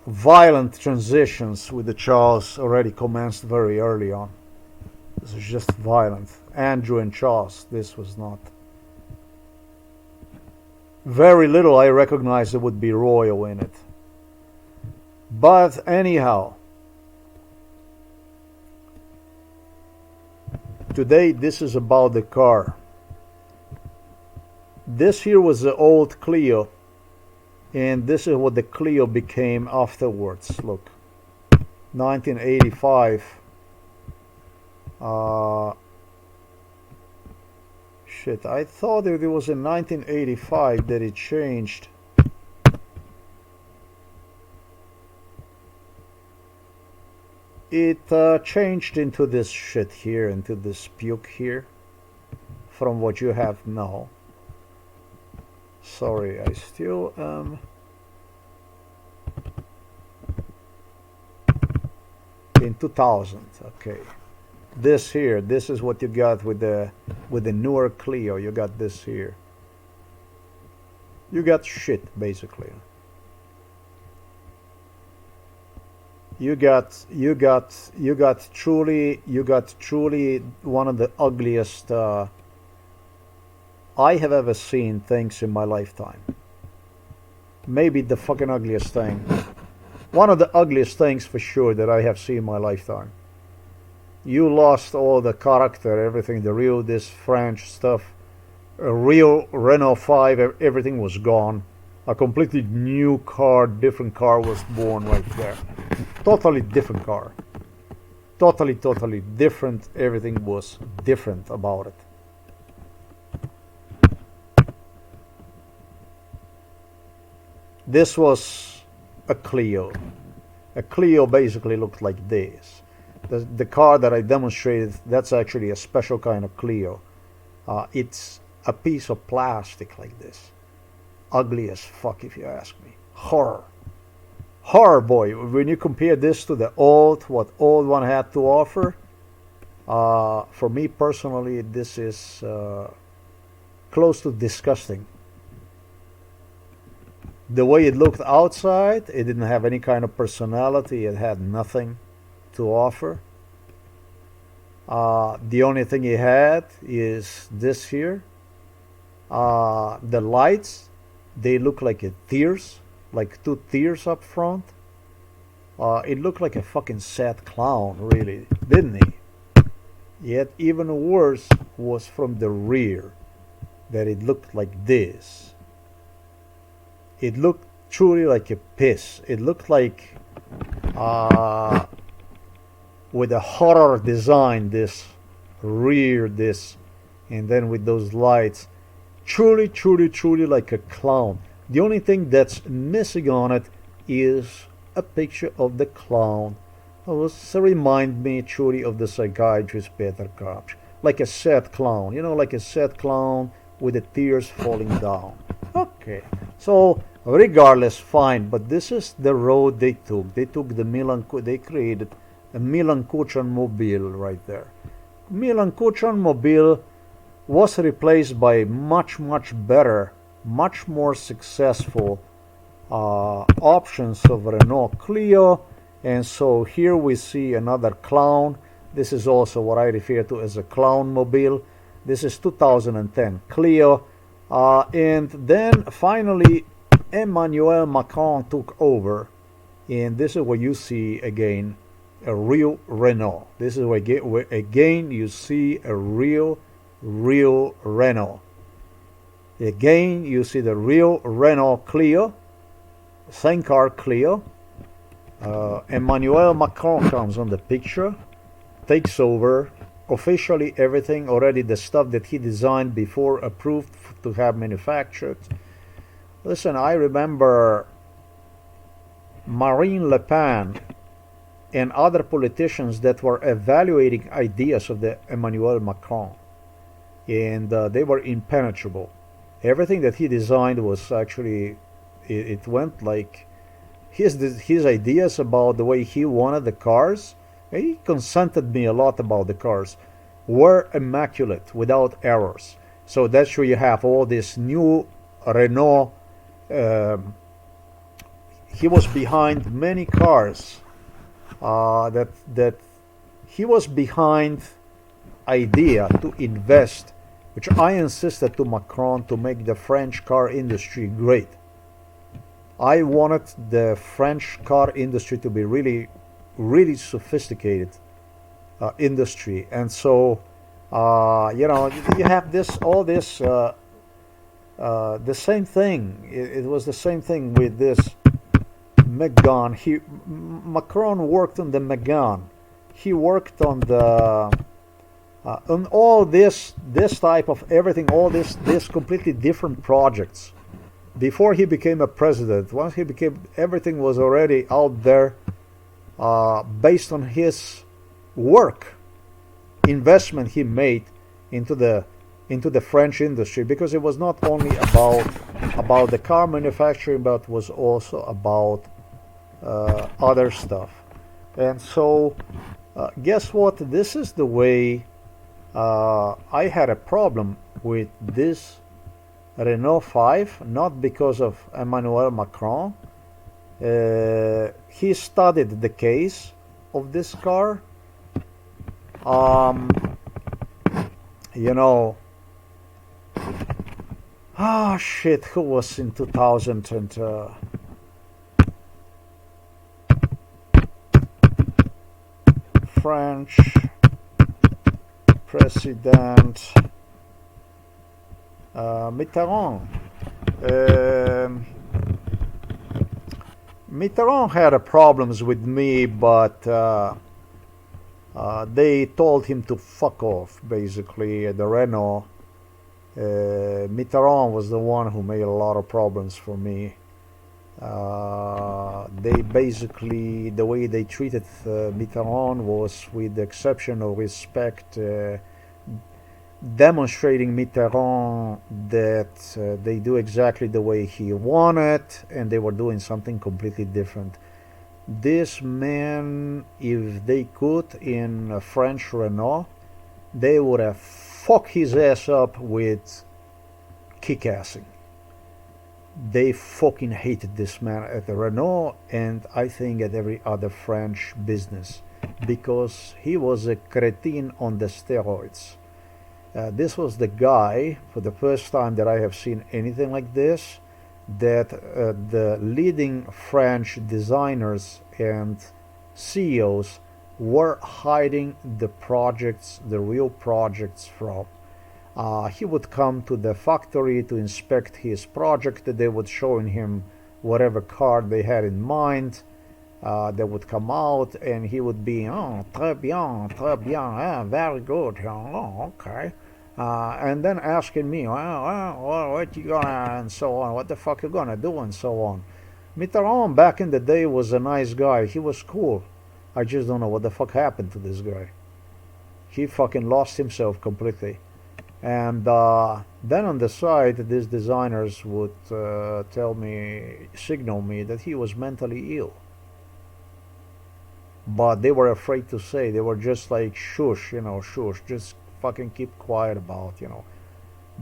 Speaker 2: Violent transitions with the Charles already commenced very early on. This was just violent. Andrew and Charles, this was not. Very little I recognized there would be royal in it. But anyhow, today this is about the car. This here was the old Clio. And this is what the Clio became afterwards. Look, 1985. Shit, I thought it was in 1985 that it changed. It changed into this shit here, into this puke here, from what you have now. Sorry, I still am. In 2000, okay. This here, this is what you got with the newer Clio. You got this here. You got shit basically. You got truly one of the ugliest I have ever seen things in my lifetime. Maybe the fucking ugliest thing. One of the ugliest things for sure that I have seen in my lifetime. You lost all the character, everything, the real, this French stuff. A real Renault 5, everything was gone. A completely new car, different car was born right there. Totally different car. Totally different. Everything was different about it. This was a Clio. A Clio basically looked like this. The car that I demonstrated, that's actually a special kind of Clio. It's a piece of plastic like this. Ugly as fuck if you ask me. Horror. Horror, boy. When you compare this to the old, what old one had to offer, for me personally, this is close to disgusting. The way it looked outside, it didn't have any kind of personality. It had nothing to offer. The only thing he had is this here. The lights, they look like tears, like two tears up front. It looked like a fucking sad clown, really, didn't he? Yet even worse was from the rear, that it looked like this. It looked truly like a piss. It looked like uh, with a horror design, this rear, this, and then with those lights, truly, truly, truly like a clown. The only thing that's missing on it is a picture of the clown. It was remind me truly of the psychiatrist Peter Kapsch, like a sad clown, like a sad clown with the tears falling down. Okay, so regardless, fine, but this is the road they took. They took the Milan, they created a Milan Kuchan Mobile right there. Milan Kuchan Mobile was replaced by much, much better, much more successful options of Renault Clio. And so here we see another clown. This is also what I refer to as a clown mobile. This is 2010 Clio. And then finally Emmanuel Macron took over. And this is where you see again a real Renault. This is where again you see a real Renault. Again you see the real Renault Clio. Same car Clio. Emmanuel Macron comes on the picture, takes over officially everything, already the stuff that he designed before approved to have manufactured. Listen, I remember Marine Le Pen and other politicians that were evaluating ideas of the Emmanuel Macron, and they were impenetrable. Everything that he designed was actually, it went like his ideas about the way he wanted the cars. He consented me a lot about the cars, were immaculate, without errors. So that's where you have all this new Renault. He was behind many cars that he was behind idea to invest, which I insisted to Macron, to make the French car industry great. I wanted the French car industry to be really, really sophisticated industry, and so you have all this the same thing. It was the same thing with this Megane. Macron worked on the Megane. He worked on all this type of everything, all this completely different projects. Before he became a president, once he became, everything was already out there based on his work, investment he made into the French industry, because it was not only about the car manufacturing, but was also about other stuff. And so guess what? This is the way I had a problem with this Renault 5, not because of Emmanuel Macron. He studied the case of this car. Shit, who was in 2000 and French president Mitterrand. Mitterrand had problems with me, but they told him to fuck off, basically, the Renault. Mitterrand was the one who made a lot of problems for me. They basically, the way they treated Mitterrand was with the exception of respect, demonstrating Mitterrand that they do exactly the way he wanted, and they were doing something completely different. This man, if they could, in a French Renault, they would have fucked his ass up with kick-assing. They fucking hated this man at the Renault, and I think at every other French business. because he was a cretin on the steroids. This was the guy, for the first time that I have seen anything like this, that the leading French designers and CEOs were hiding the projects, the real projects from. He would come to the factory to inspect his project. They would show him whatever car they had in mind. They would come out and he would be, oh, très bien, very good, oh, okay. And then asking me, well, what you gonna, and so on, what the fuck you gonna do, and so on. Mitterrand back in the day was a nice guy. He was cool. I just don't know what the fuck happened to this guy. He fucking lost himself completely. And then on the side, these designers would signal me that he was mentally ill. But they were afraid to say. They were just like, shush, shush, just fucking keep quiet about,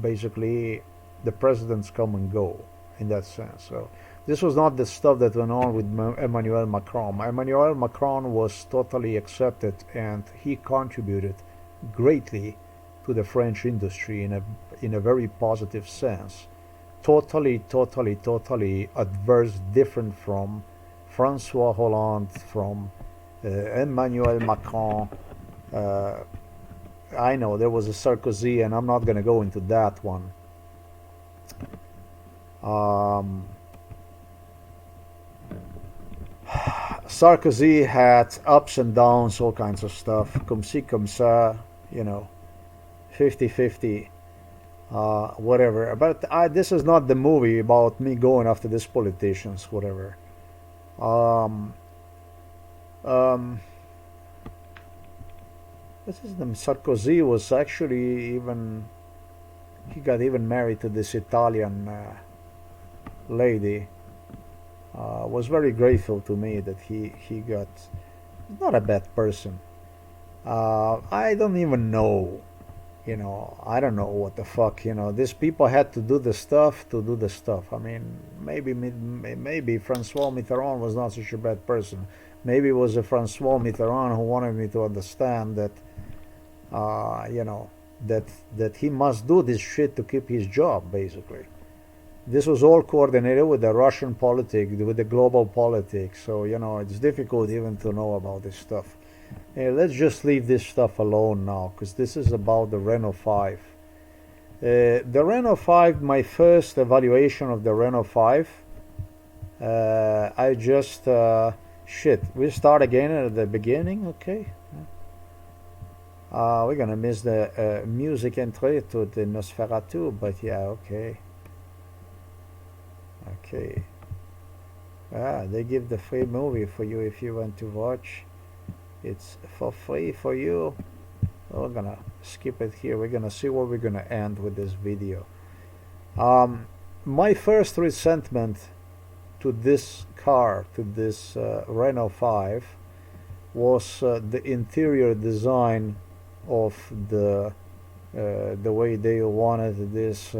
Speaker 2: basically the presidents come and go in that sense. So this was not the stuff that went on with Emmanuel Macron. Emmanuel Macron was totally accepted and he contributed greatly to the French industry in a very positive sense. Totally adverse, different from François Hollande, from Emmanuel Macron. I know there was a Sarkozy, and I'm not going to go into that one. Sarkozy had ups and downs, all kinds of stuff. Comme ci, comme ça, 50-50, whatever. But this is not the movie about me going after these politicians, whatever. This is them. Sarkozy was actually he got even married to this Italian lady. Was very grateful to me that he got, not a bad person. I don't even know, I don't know what the fuck, these people had to do the stuff. I mean, maybe Francois Mitterrand was not such a bad person. Maybe it was a Francois Mitterrand who wanted me to understand that, that he must do this shit to keep his job, basically. This was all coordinated with the Russian politics, with the global politics. So, it's difficult even to know about this stuff. Hey, let's just leave this stuff alone now, because this is about the Renault 5. The Renault 5, my first evaluation of the Renault 5, I just, we start again at the beginning, okay? We're gonna miss the music entry to the Nosferatu, but yeah, okay. Okay. They give the free movie for you if you want to watch. It's for free for you. We're gonna skip it here. We're gonna see where we're gonna end with this video. My first resentment to this car, to this Renault 5, was the interior design of the way they wanted this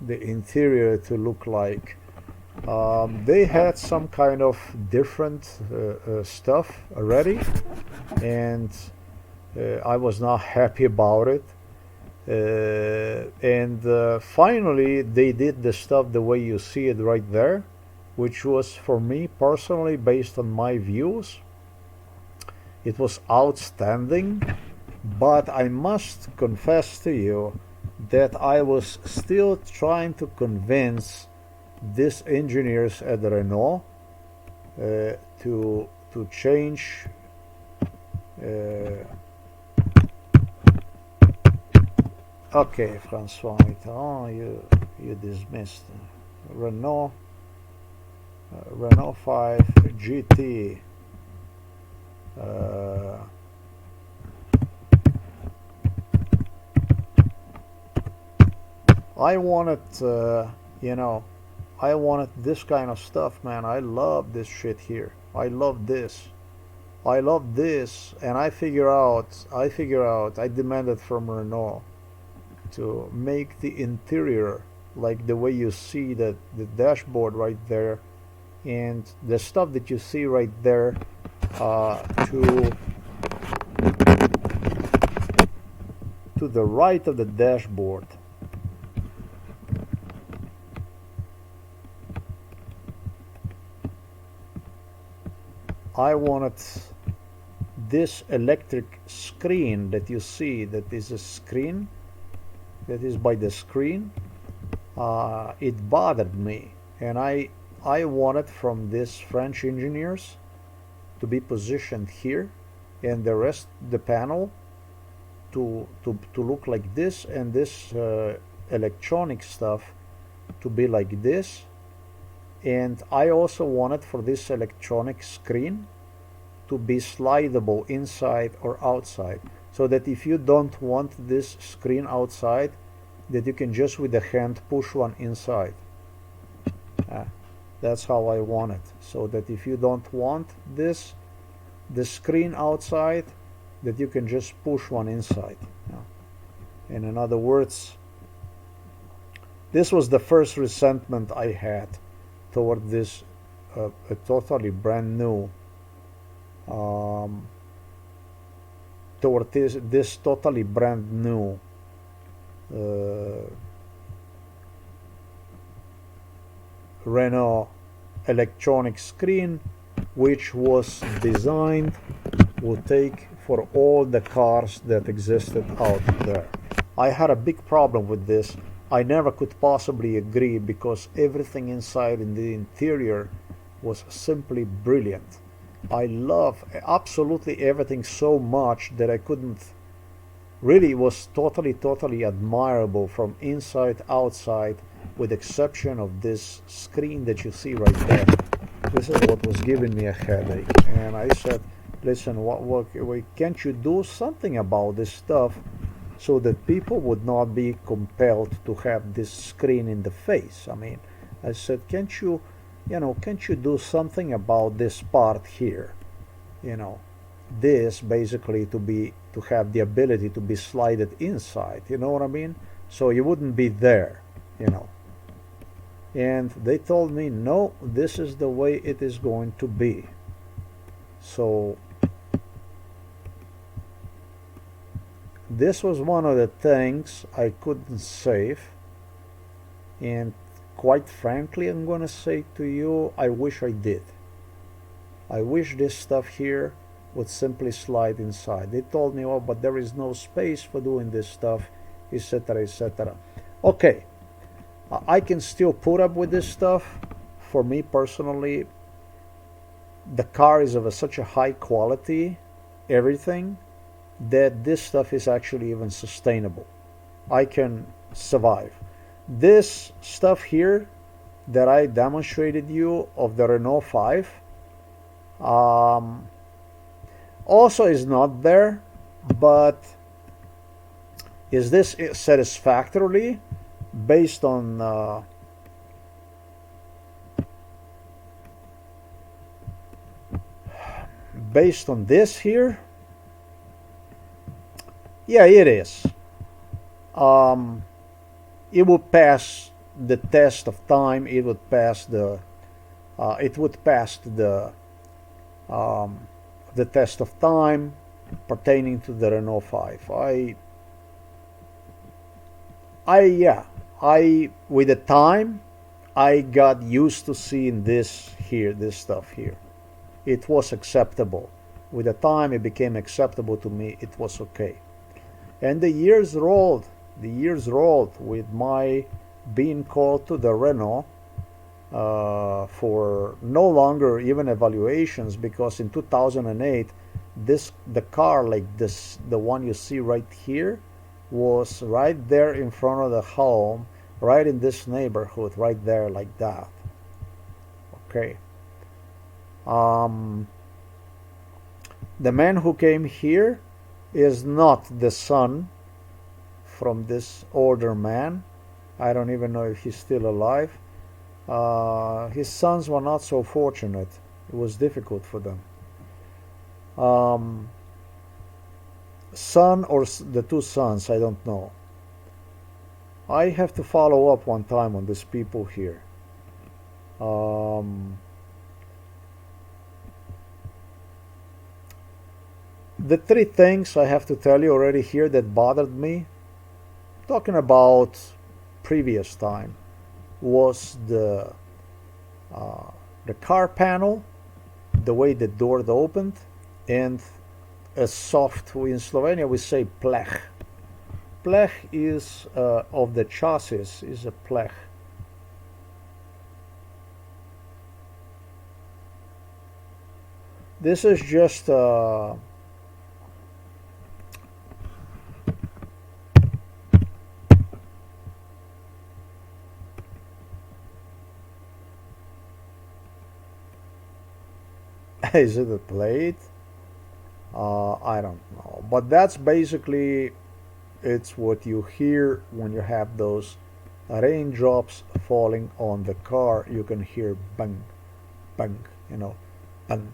Speaker 2: the interior to look like. They had some kind of different stuff already, and I was not happy about it. And finally they did the stuff the way you see it right there, which was, for me personally, based on my views, it was outstanding. But I must confess to you that I was still trying to convince these engineers at Renault to change okay, François Mitterrand, you dismissed Renault 5 GT. I wanted, I wanted this kind of stuff, man. I love this shit here. I love this, and I demanded from Renault to make the interior like the way you see the dashboard right there, and the stuff that you see right there to the right of the dashboard. I wanted this electric screen that you see, that is a screen that is by the screen. It bothered me, and I wanted from these French engineers to be positioned here, and the rest, the panel, to look like this, and this electronic stuff to be like this. And I also wanted for this electronic screen to be slidable inside or outside, so that if you don't want this screen outside, that you can just with the hand push one inside. That's how I want it, so that if you don't want the screen outside, that you can just push one inside. And in other words, this was the first resentment I had toward this a totally brand new toward this totally brand new Renault electronic screen, which was designed to take for all the cars that existed out there. I had a big problem with this. I never could possibly agree, because everything inside in the interior was simply brilliant. I love absolutely everything so much that I couldn't really, it was totally admirable from inside outside, with exception of this screen that you see right there. This is what was giving me a headache, and I said, listen, can't you do something about this stuff so that people would not be compelled to have this screen in the face? I mean, I said, can't you do something about this part here? This basically to have the ability to be slided inside, you know what I mean? So you wouldn't be there, And they told me, no, this is the way it is going to be. So this was one of the things I couldn't save, and quite frankly, I'm gonna say to you, I wish I did. I wish this stuff here would simply slide inside. They told me, oh, but there is no space for doing this stuff, etc., etc. Okay, I can still put up with this stuff. For me personally, the car is of such a high quality, everything, that this stuff is actually even sustainable. I can survive. This stuff here that I demonstrated you of the Renault 5 also is not there, but is this satisfactorily based on this here? Yeah, it is. It would pass the test of time. It would pass the test of time pertaining to the Renault 5. With the time, I got used to seeing this stuff here. It was acceptable. With the time, it became acceptable to me. It was okay. And the years rolled with my being called to the Renault for no longer even evaluations, because in 2008 the car like this, the one you see right here, was right there in front of the home, right in this neighborhood, right there, like that. Okay. The man who came here is not the son from this older man. I don't even know if he's still alive. His sons were not so fortunate. It was difficult for them. Son or the two sons, I don't know. I have to follow up one time on these people here. The three things I have to tell you already here that bothered me, talking about previous time, was uh, the car panel, the way the door opened, and a soft, in Slovenia we say plech. Plech is of the chassis is a plech. This is just is it a plate? I don't know, but that's basically it's what you hear when you have those raindrops falling on the car. You can hear bang, bang, bang.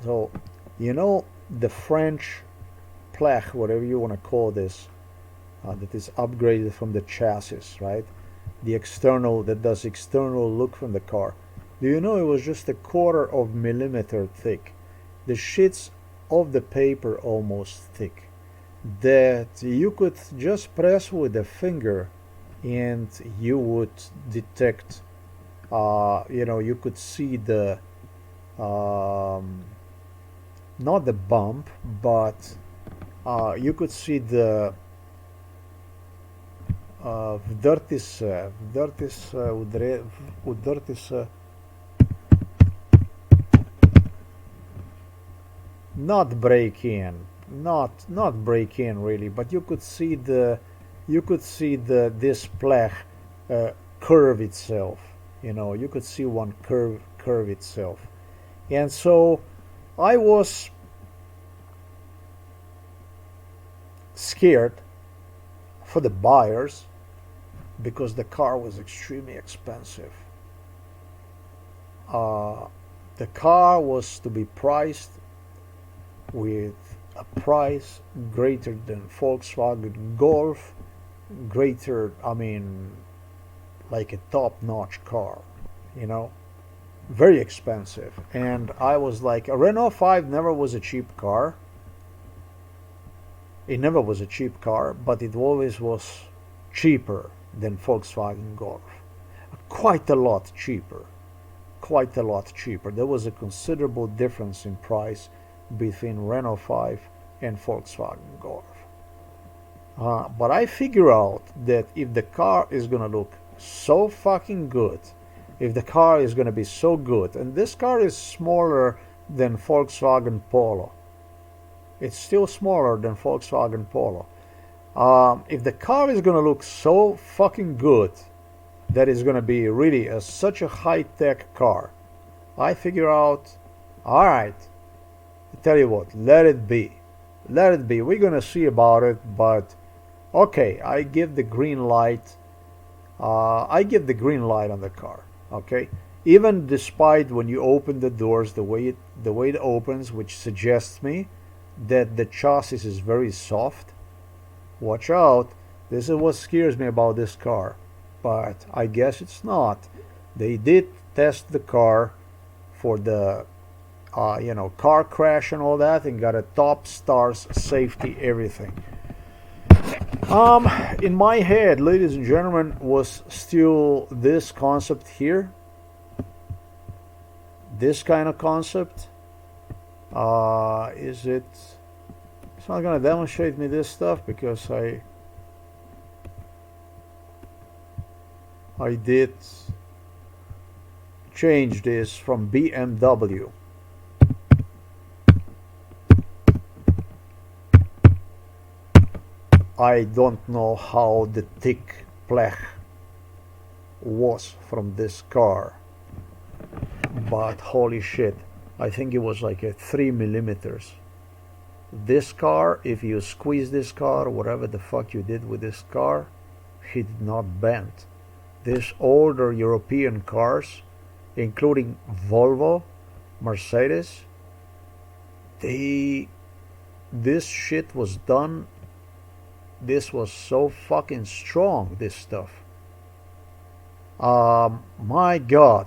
Speaker 2: So, the French plech, whatever you want to call this, that is upgraded from the chassis, right? The external, that does external look from the car. Do you know it was just a quarter of millimeter thick? The sheets of the paper almost thick. That you could just press with a finger and you would detect, you could see the, not the bump, but you could see the вдъртися, вдъртися, not break in, not break in really, but you could see the this plech curve itself. You could see one curve itself, and so I was scared for the buyers because the car was extremely expensive. The car was to be priced with a price greater than Volkswagen Golf, like a top-notch car, very expensive. And I was like, a Renault 5 never was a cheap car. It never was a cheap car, but it always was cheaper than Volkswagen Golf. Quite a lot cheaper. Quite a lot cheaper. There was a considerable difference in price between Renault 5 and Volkswagen Golf. But I figure out that if the car is going to look so fucking good, if the car is going to be so good, and this car is smaller than Volkswagen Polo, it's still smaller than Volkswagen Polo. If the car is going to look so fucking good, that is going to be really such a high-tech car, I figure out, all right, I tell you what, let it be. Let it be. We're going to see about it, but okay, I give the green light. I give the green light on the car, okay? Even despite when you open the doors, the way it opens, which suggests me that the chassis is very soft. Watch out. This is what scares me about this car. But I guess it's not. They did test the car for the car crash and all that, and got a top stars safety everything. In my head, ladies and gentlemen, was still this concept here. This kind of concept. Is it? It's not going to demonstrate me this stuff because I did change this from BMW. I don't know how the thick plech was from this car, but holy shit, I think it was like a 3 millimeters. This car, if you squeeze this car, whatever the fuck you did with this car, it did not bend. These older European cars, including Volvo, Mercedes, this shit was done. This was so fucking strong, this stuff. My God.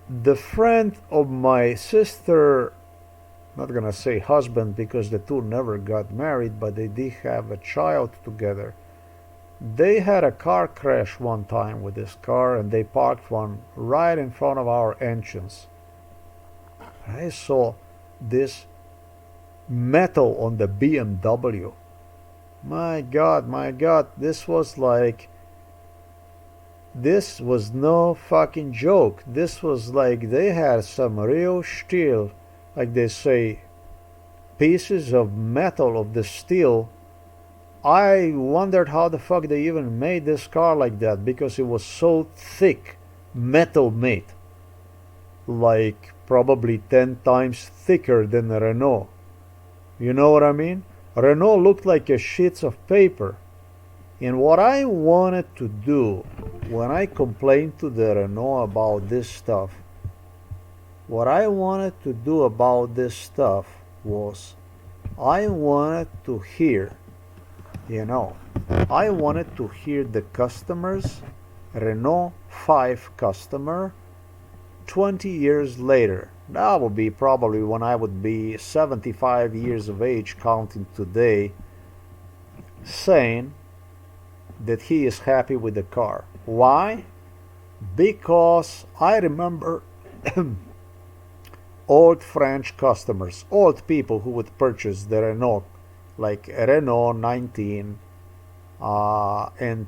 Speaker 2: The friend of my sister not gonna say husband because the two never got married, but they did have a child together. They had a car crash one time with this car, and they parked one right in front of our entrance. I saw this metal on the BMW. My God, this was no fucking joke. This was like they had some real steel, like they say, pieces of metal of the steel. I wondered how the fuck they even made this car like that, because it was so thick, metal made, like probably 10 times thicker than a Renault. You know what I mean? Renault looked like a sheets of paper. And what I wanted to do when I complained to the Renault about this stuff, what I wanted to do about this stuff was I wanted to hear, I wanted to hear the customers, Renault 5 customer, 20 years later. That would be probably when I would be 75 years of age, counting today, saying that he is happy with the car. Why? Because I remember old French customers, old people who would purchase the Renault, like a Renault 19, and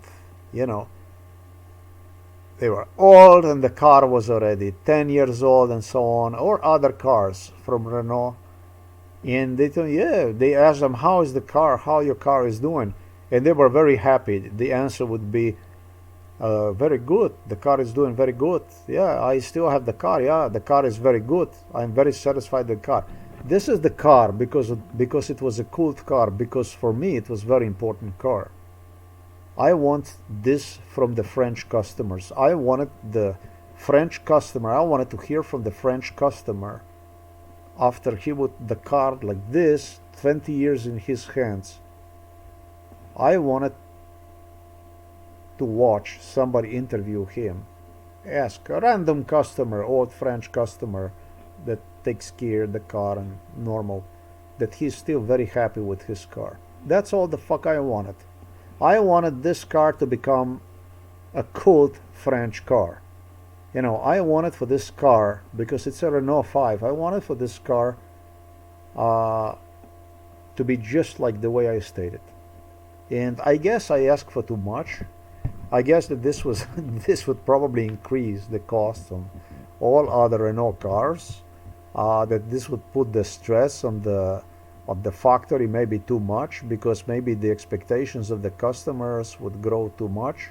Speaker 2: they were old and the car was already 10 years old and so on, or other cars from Renault. And they asked them, how is the car, how your car is doing? And they were very happy. The answer would be, very good. The car is doing very good. Yeah, I still have the car. Yeah, the car is very good. I'm very satisfied with the car. This is the car because it was a cool car, because for me it was very important car. I want this from the French customers. I wanted the French customer, I wanted to hear from the French customer after he would the car like this, 20 years in his hands. I wanted to watch somebody interview him, ask a random customer, old French customer that takes care of the car and normal, that he's still very happy with his car. That's all the fuck I wanted. I wanted this car to become a cult French car. I wanted for this car, because it's a Renault 5, I wanted for this car to be just like the way I stated. And I guess I asked for too much. I guess that this would probably increase the cost on all other Renault cars. That this would put the stress on the factory maybe too much, because maybe the expectations of the customers would grow too much.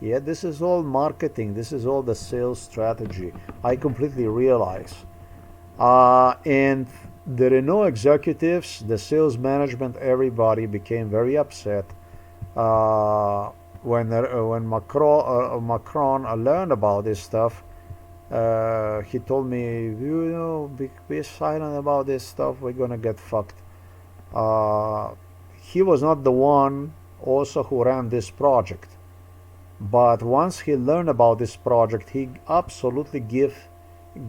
Speaker 2: Yeah, this is all marketing. This is all the sales strategy. I completely realize. And the Renault executives, the sales management, everybody became very upset when Macron learned about this stuff. He told me, be silent about this stuff. We're gonna get fucked. He was not the one also who ran this project, but once he learned about this project, he absolutely gave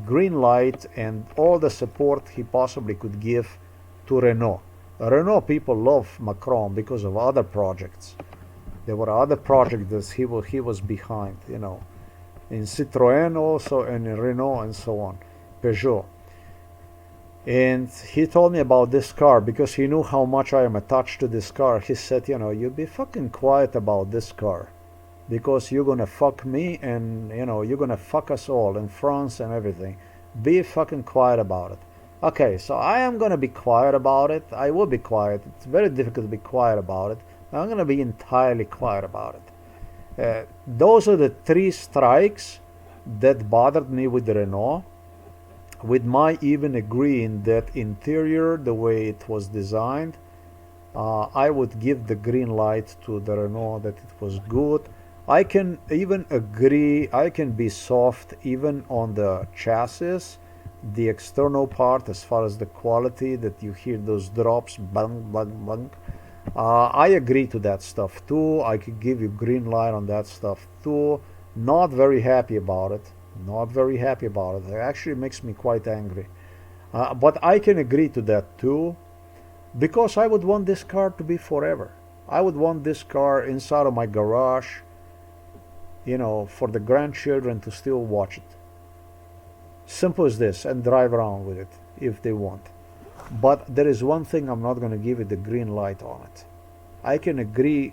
Speaker 2: green light and all the support he possibly could give to Renault. Renault people love Macron because of other projects. There were other projects that he was behind, in Citroën also, and in Renault and so on, Peugeot. And he told me about this car because he knew how much I am attached to this car. He said, you be fucking quiet about this car, because you're gonna fuck me, and you're gonna fuck us all in France and everything. Be fucking quiet about it. Okay, so I am gonna be quiet about it. I will be quiet. It's very difficult to be quiet about it. I'm gonna be entirely quiet about it. Those are the 3 strikes that bothered me with the Renault, with my even agreeing that interior, the way it was designed, I would give the green light to the Renault that it was good. I can even agree, I can be soft even on the chassis, the external part, as far as the quality, that you hear those drops, bang, bang, bang. I agree to that stuff too. I could give you green light on that stuff too. Not very happy about it. Not very happy about it. It actually makes me quite angry. But I can agree to that too, because I would want this car to be forever. I would want this car inside of my garage, for the grandchildren to still watch it. Simple as this, and drive around with it if they want. But there is one thing I'm not going to give it the green light on it. I can agree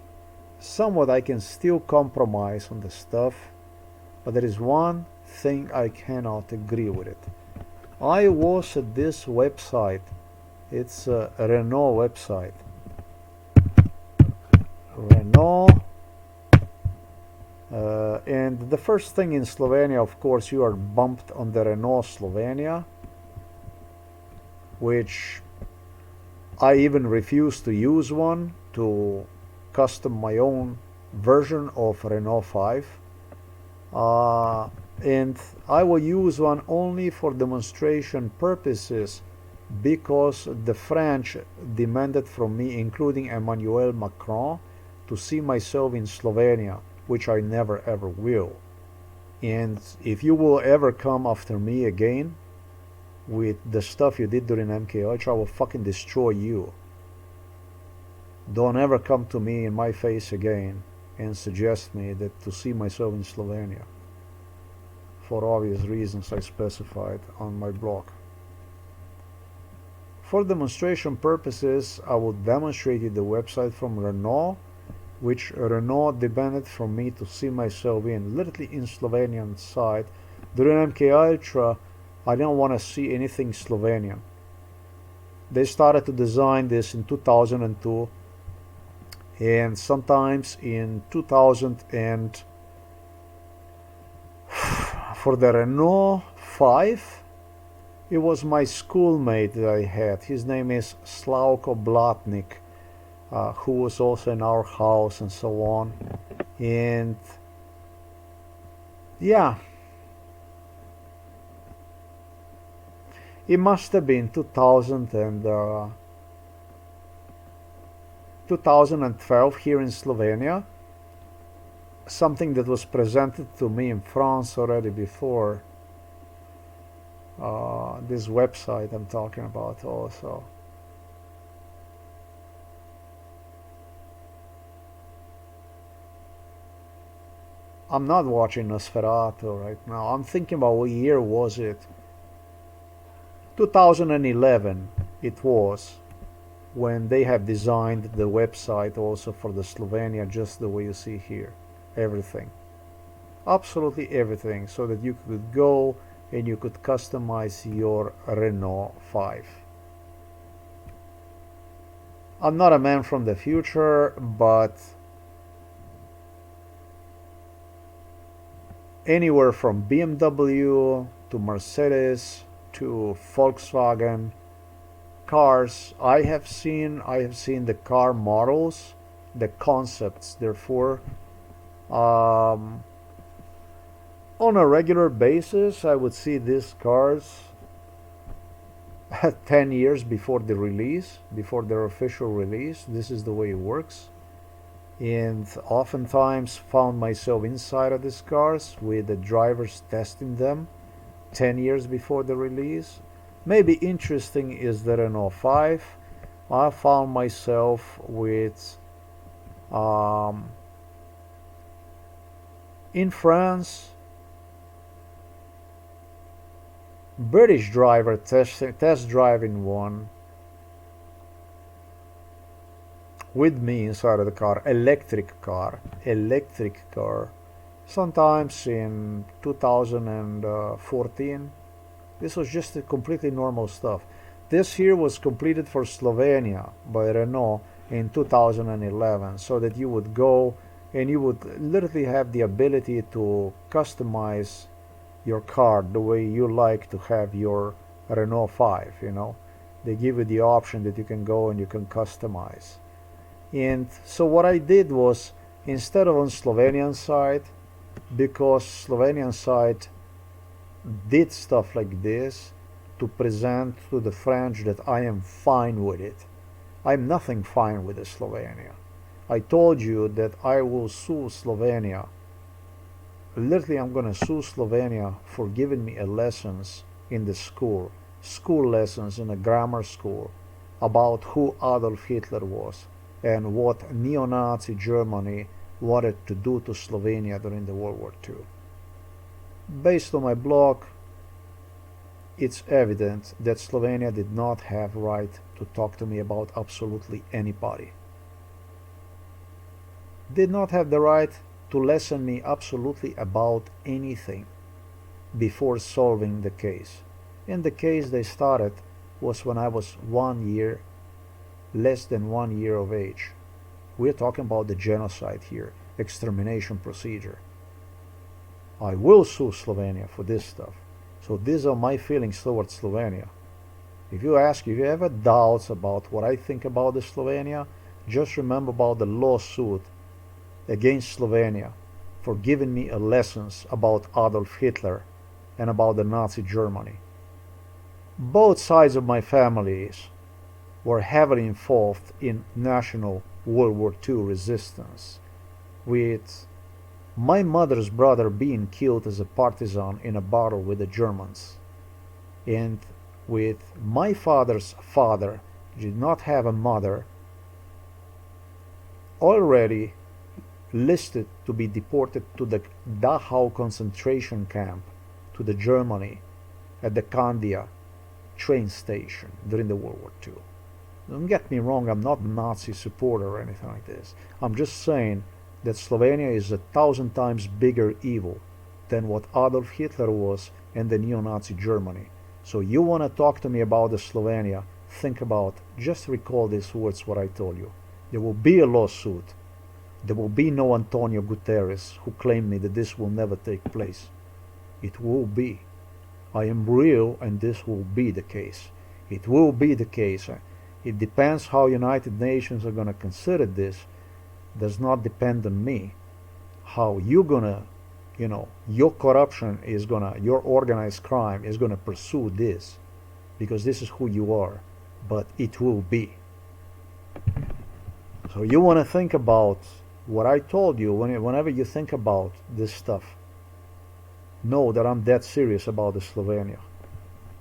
Speaker 2: somewhat, I can still compromise on the stuff, but there is one thing I cannot agree with it. I was at this website. It's a Renault website. Renault. And the first thing in Slovenia, of course, you are bumped on the Renault Slovenia, which I even refuse to use one to custom my own version of Renault 5. And I will use one only for demonstration purposes because the French demanded from me, including Emmanuel Macron, to see myself in Slovenia, which I never ever will. And if you will ever come after me again with the stuff you did during MK Ultra, I will fucking destroy you. Don't ever come to me in my face again and suggest me that to see myself in Slovenia, for obvious reasons I specified on my blog. For demonstration purposes, I will demonstrate you the website from Renault, which Renault demanded from me to see myself in, literally in Slovenian side. During MK Ultra, I didn't want to see anything Slovenian. They started to design this in 2002, and sometimes in 2000 and for the Renault 5, it was my schoolmate that I had. His name is Slavko Blatnik, who was also in our house and so on. And yeah, it must have been 2012 here in Slovenia. Something that was presented to me in France already before. This website I'm talking about also. I'm not watching Nosferatu right now. I'm thinking about what year was it. 2011 it was, when they have designed the website also for the Slovenia just the way you see here. Everything. Absolutely everything, so that you could go and you could customize your Renault 5. I'm not a man from the future, but anywhere from BMW to Mercedes to Volkswagen cars, I have seen the car models, the concepts, therefore on a regular basis. I would see these cars 10 years before the release, before their official release. This is the way it works. And oftentimes found myself inside of these cars with the drivers testing them 10 years before the release. Maybe interesting is the Renault 5. I found myself with in France, British driver test driving one with me inside of the car, electric car, sometimes in 2014. This was just a completely normal stuff. This here was completed for Slovenia by Renault in 2011, so that you would go and you would literally have the ability to customize your car the way you like to have your Renault 5, They give you the option that you can go and you can customize. And so what I did was, instead of on Slovenian side, because Slovenian side did stuff like this to present to the French that I am fine with it. I'm nothing fine with the Slovenia. I told you that I will sue Slovenia. Literally, I'm going to sue Slovenia for giving me a lessons in the school school lessons in a grammar school about who Adolf Hitler was and what neo-Nazi Germany wanted to do to Slovenia during the World War II. Based on my blog, it's evident that Slovenia did not have right to talk to me about absolutely anybody. Did not have the right to lesson me absolutely about anything before solving the case. And the case they started was when I was 1 year, less than 1 year of age. We're talking about the genocide here, extermination procedure. I will sue Slovenia for this stuff. So these are my feelings towards Slovenia. If you have doubts about what I think about the Slovenia, just remember about the lawsuit against Slovenia for giving me lessons about Adolf Hitler and about the Nazi Germany. Both sides of my families were heavily involved in national World War II resistance, with my mother's brother being killed as a partisan in a battle with the Germans, and with my father's father, who did not have a mother, already listed to be deported to the Dachau concentration camp to the Germany at the Kandia train station during the World War II. Don't get me wrong, I'm not a Nazi supporter or anything like this. I'm just saying that Slovenia is 1,000 times bigger evil than what Adolf Hitler was and the neo-Nazi Germany. So you want to talk to me about the Slovenia, think about, just recall these words what I told you. There will be a lawsuit. There will be no Antonio Guterres who claimed me that this will never take place. It will be. I am real and this will be the case. It will be the case. It depends how United Nations are going to consider this. Does not depend on me. How you're going to, your corruption is going to, your organized crime is going to pursue this. Because this is who you are. But it will be. So you want to think about what I told you. Whenever you think about this stuff, know that I'm that serious about the Slovenia.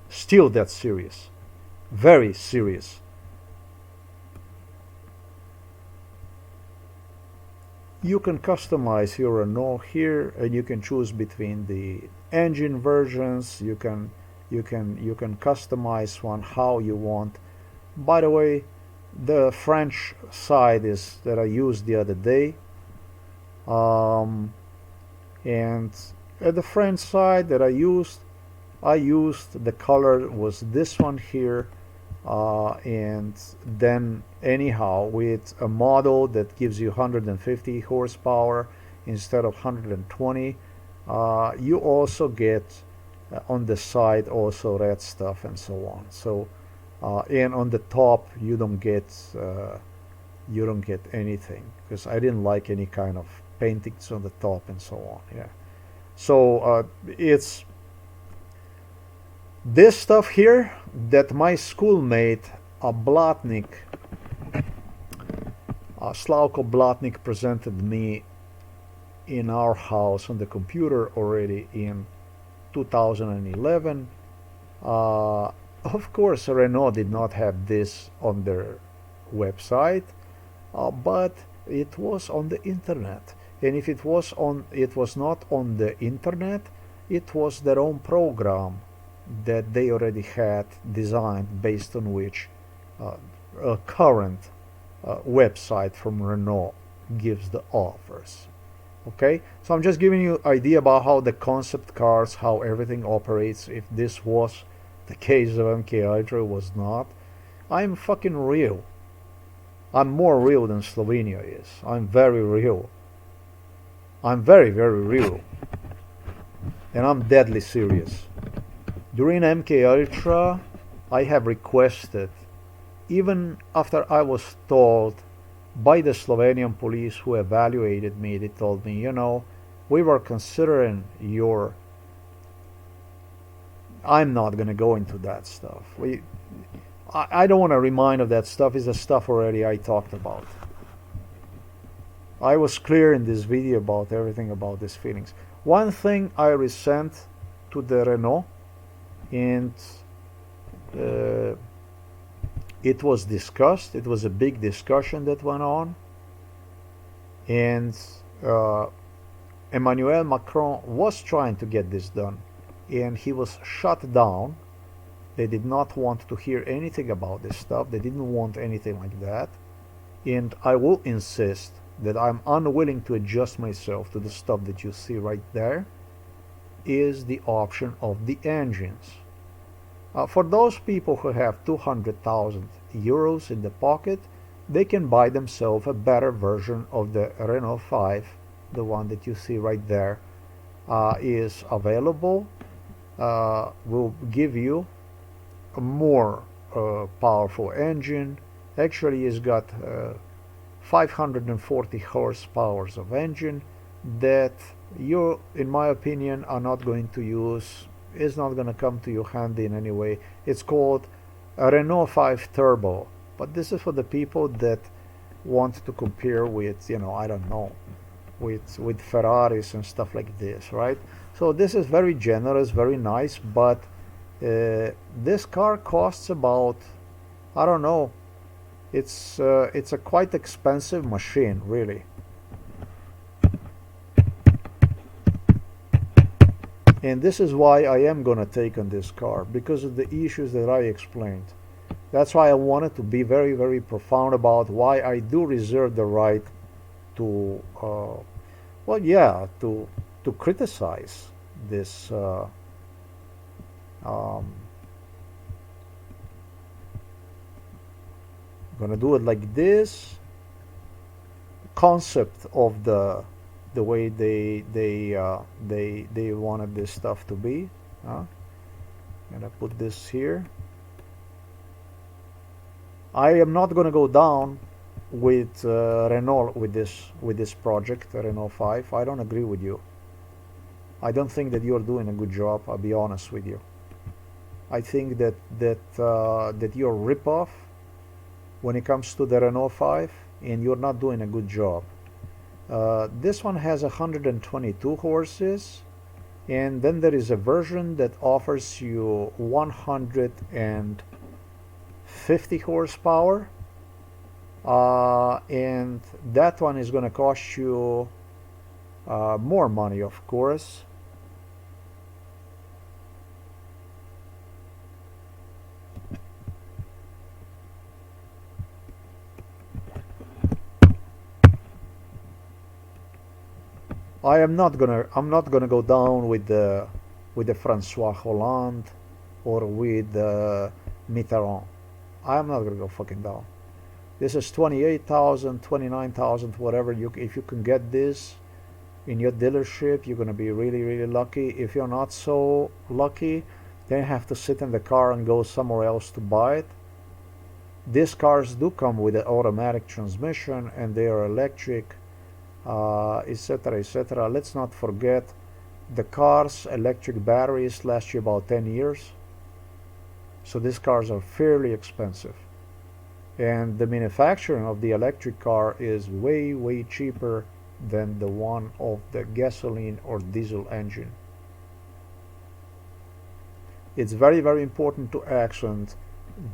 Speaker 2: Still that serious. Very serious. You can customize your Renault here, and you can choose between the engine versions. You can customize one how you want. By the way, the French side is that I used the other day, and at the French side that I used the color was this one here, and then anyhow with a model that gives you 150 horsepower instead of 120, you also get on the side also red stuff and so on. So and on the top you don't get anything, because I didn't like any kind of paintings on the top and so on. Yeah. So it's this stuff here that my schoolmate Slavko Blatnik presented me in our house on the computer already in 2011. Of course, Renault did not have this on their website, but it was on the internet. And if it was not on the internet, it was their own program that they already had designed, based on which a current website from Renault gives the offers. Okay, so I'm just giving you an idea about how the concept cars, how everything operates. If this was the case of MK Ultra, was not. I'm fucking real. I'm more real than Slovenia is. I'm very real. I'm very, very real. And I'm deadly serious. During MK Ultra, I have requested, even after I was told by the Slovenian police who evaluated me, they told me, we were considering your... I'm not going to go into that stuff. I don't want to remind of that stuff. It's the stuff already I talked about. I was clear in this video about everything about these feelings. One thing I resent to the Renault, and Uh, it was discussed. It was a big discussion that went on, and uh, Emmanuel Macron was trying to get this done, and he was shut down. They did not want to hear anything about this stuff. They didn't want anything like that. And I will insist that I'm unwilling to adjust myself to the stuff that you see right there, is the option of the engines. For those people who have 200,000 euros in the pocket, they can buy themselves a better version of the Renault 5. The one that you see right there is available. Will give you a more powerful engine. Actually, it's got 540 horsepower of engine that you, in my opinion, are not going to use. It's not going to come to your handy in any way. It's called a Renault 5 Turbo, but this is for the people that want to compare with, I don't know, with Ferraris and stuff like this, right? So this is very generous, very nice, but this car costs about, I don't know, it's a quite expensive machine, really. And this is why I am gonna take on this car, because of the issues that I explained. That's why I wanted to be very, very profound about why I do reserve the right to, well, yeah, to criticize this. Gonna do it like this. Concept of the way they wanted this stuff to be. Gonna put this here. I am not gonna go down with Renault with this project, Renault 5. I don't agree with you. I don't think that you're doing a good job. I'll be honest with you. I think that you're rip-off when it comes to the Renault 5, and you're not doing a good job. This one has 122 horses, and then there is a version that offers you 150 horsepower, and that one is going to cost you more money, of course. I'm not gonna go down with the Francois Hollande or with Mitterrand. I'm not gonna go fucking down. This is 28,000, 29,000, whatever. If you can get this in your dealership, you're gonna be really, really lucky. If you're not so lucky, then you have to sit in the car and go somewhere else to buy it. These cars do come with an automatic transmission, and they are electric, etc., etc. Let's not forget, the car's electric batteries last you about 10 years. So these cars are fairly expensive. And the manufacturing of the electric car is way, way cheaper than the one of the gasoline or diesel engine. It's very, very important to accent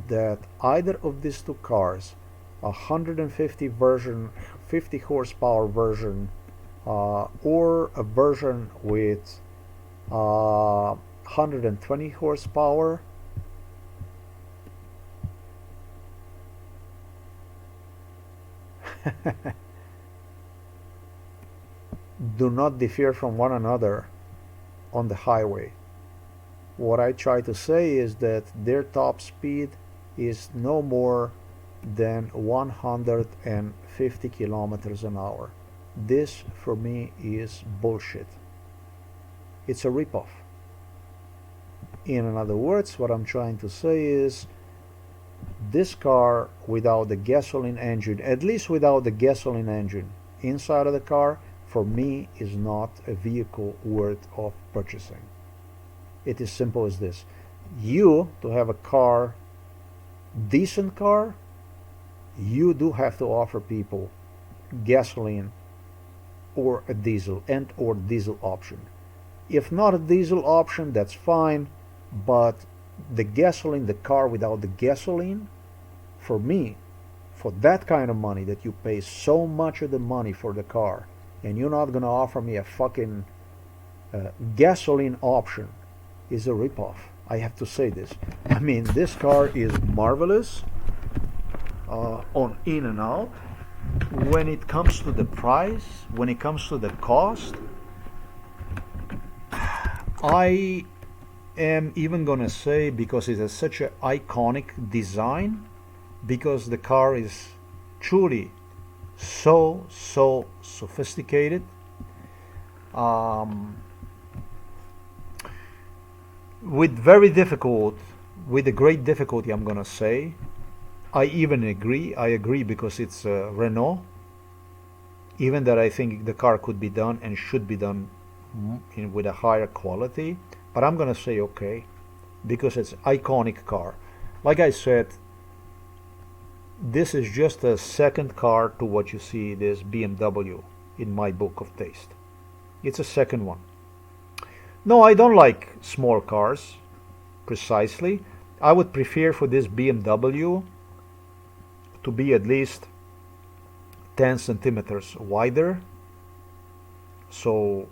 Speaker 2: that either of these two cars, 150 version, 50 horsepower version, or a version with 120 horsepower, do not differ from one another on the highway. What I try to say is that their top speed is no more than 150 kilometers an hour. This, for me, is bullshit. It's a ripoff. In other words, what I'm trying to say is, this car without the gasoline engine, at least without the gasoline engine inside of the car, for me is not a vehicle worth of purchasing. It is simple as this. You, to have a car, decent car, you do have to offer people gasoline or a diesel and or diesel option. If not a diesel option, that's fine, but the gasoline, the car without the gasoline, for me, for that kind of money that you pay so much of the money for the car, and you're not gonna offer me a fucking gasoline option, is a ripoff. I have to say this. I mean, this car is marvelous on in and out. When it comes to the price, when it comes to the cost, I am even gonna say, because it has such an iconic design, because the car is truly so sophisticated. With a great difficulty, I'm gonna say. I agree because it's Renault. Even that I think the car could be done and should be done with a higher quality, but I'm gonna say okay, because it's iconic car. Like I said, this is just a second car to what you see this BMW in my book of taste. It's a second one. No, I don't like small cars, precisely. I would prefer for this BMW to be at least 10 centimeters wider. So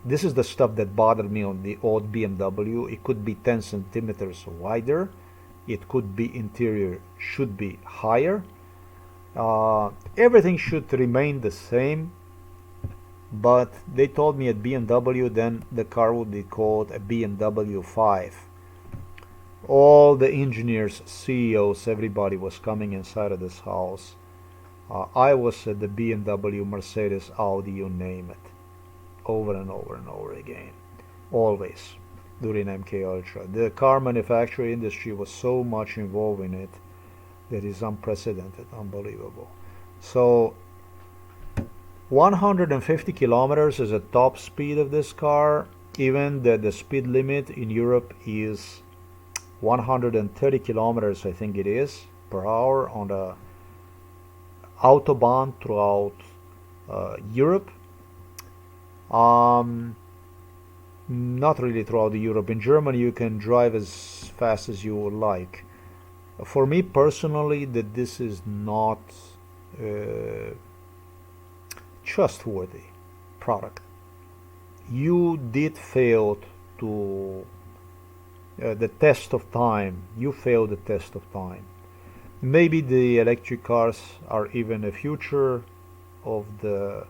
Speaker 2: this is the stuff that bothered me on the old BMW. It could be 10 centimeters wider. It could be interior, should be higher. Everything should remain the same. But they told me at BMW then the car would be called a BMW 5. All the engineers, CEOs, everybody was coming inside of this house. I was at the BMW, Mercedes, Audi, you name it, over and over and over again, always during MK Ultra. The car manufacturing industry was so much involved in it that is unprecedented, unbelievable. So 150 kilometers is a top speed of this car. Even the speed limit in Europe is 130 kilometers, I think it is, per hour on the Autobahn throughout Europe. Not really throughout Europe. In Germany you can drive as fast as you would like. For me personally, that this is not trustworthy product. You did fail to the test of time. You failed the test of time. Maybe the electric cars are even the future of the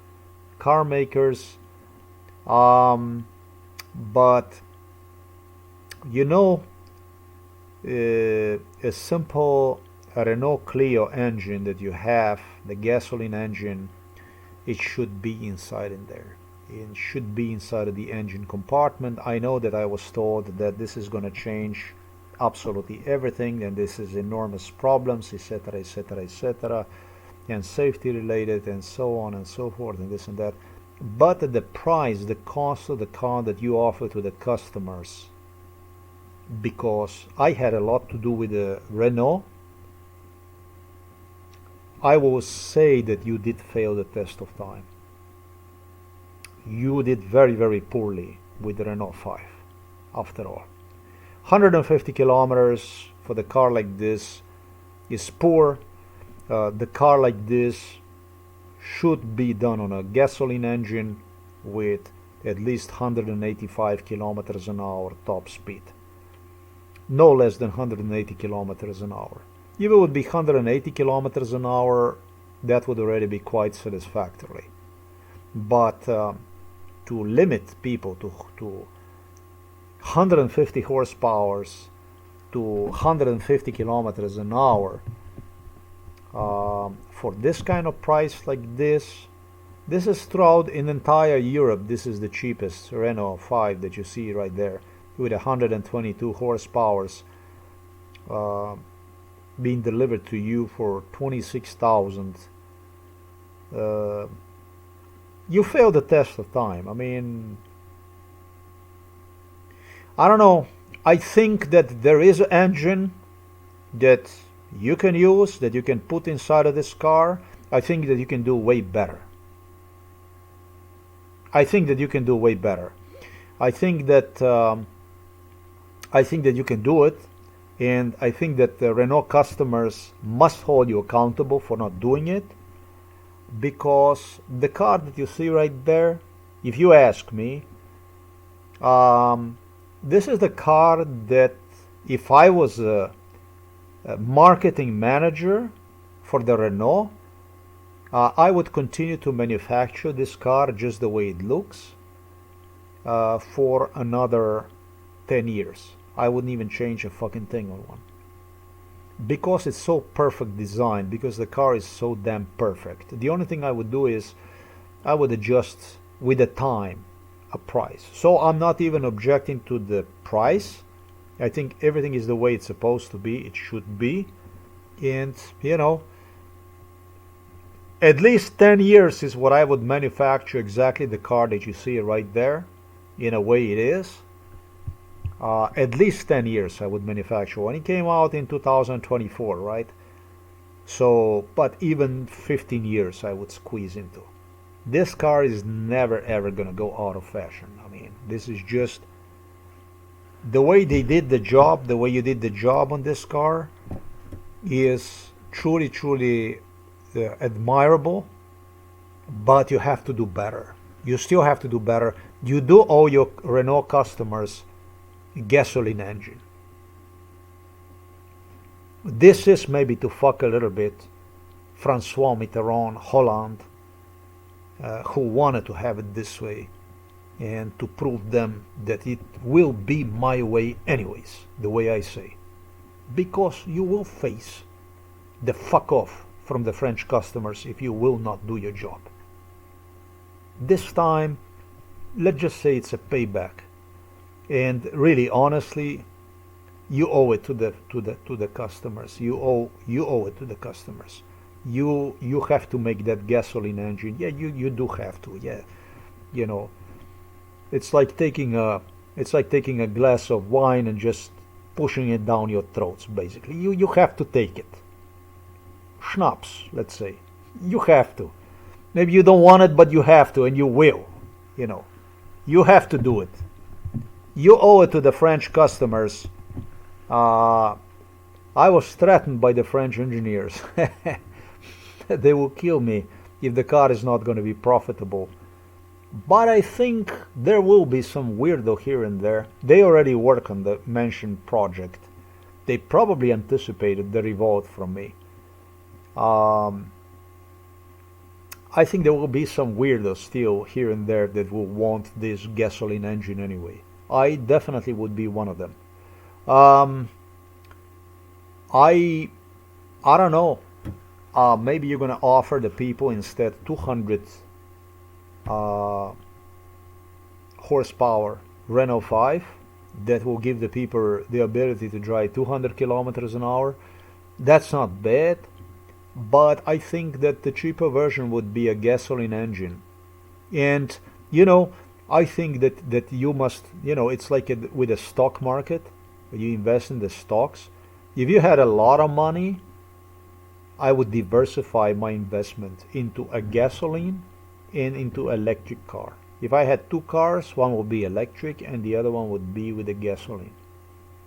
Speaker 2: car makers, but you know, a simple Renault Clio engine that you have, the gasoline engine, it should be inside in there. It should be inside of the engine compartment. I know that I was told that this is going to change absolutely everything, and this is enormous problems, etc., etc., etc., and safety related, and so on and so forth, and this and that. But the price, the cost of the car that you offer to the customers, because I had a lot to do with the Renault, I will say that you did fail the test of time. You did very poorly with the Renault 5, after all. 150 kilometers for the car like this is poor. The car like this should be done on a gasoline engine with at least 185 kilometers an hour top speed. No less than 180 kilometers an hour. If it would be 180 kilometers an hour, that would already be quite satisfactory. But to limit people to 150 horsepower to 150 kilometers an hour for this kind of price like this is throughout in entire Europe. This is the cheapest Renault 5 that you see right there with 122 horsepower being delivered to you for 26,000. You failed the test of time. I mean, I don't know. I think that there is an engine that you can use, that you can put inside of this car. I think that you can do way better. I think that you can do way better. I think that you can do it. And I think that the Renault customers must hold you accountable for not doing it, because the car that you see right there, if you ask me, um, this is the car that if I was a marketing manager for the Renault, I would continue to manufacture this car just the way it looks for another 10 years. I wouldn't even change a fucking thing on one. Because it's so perfect design, because the car is so damn perfect. The only thing I would do is I would adjust with the time a price. So I'm not even objecting to the price. I think everything is the way it's supposed to be. It should be. And, at least 10 years is what I would manufacture exactly the car that you see right there. In a way it is. At least 10 years I would manufacture. When it came out in 2024, right? So, but even 15 years I would squeeze into. This car is never ever gonna go out of fashion. I mean, this is just the way they did the job, the way you did the job on this car is truly, truly admirable, but you have to do better. You still have to do better. You do owe your Renault customers a gasoline engine. This is maybe to fuck a little bit Francois Mitterrand, Holland, who wanted to have it this way, and to prove them that it will be my way anyways, the way I say. Because you will face the fuck off from the French customers if you will not do your job. This time, let's just say it's a payback. And really, honestly, you owe it to the customers. You owe it to the customers. You have to make that gasoline engine. Yeah, you do have to. Yeah, it's like taking a glass of wine and just pushing it down your throats. Basically, you have to take it. Schnapps, let's say, you have to. Maybe you don't want it, but you have to, and you will. You have to do it. You owe it to the French customers. I was threatened by the French engineers. They will kill me if the car is not going to be profitable. But I think there will be some weirdo here and there. They already work on the mentioned project. They probably anticipated the revolt from me. I think there will be some weirdos still here and there that will want this gasoline engine anyway. I definitely would be one of them. I don't know. Maybe you're gonna offer the people instead 200 horsepower Renault 5 that will give the people the ability to drive 200 kilometers an hour. That's not bad, but I think that the cheaper version would be a gasoline engine. And I think that you must, it's like with a stock market. You invest in the stocks. If you had a lot of money, I would diversify my investment into a gasoline and into electric car. If I had two cars, one would be electric and the other one would be with a gasoline.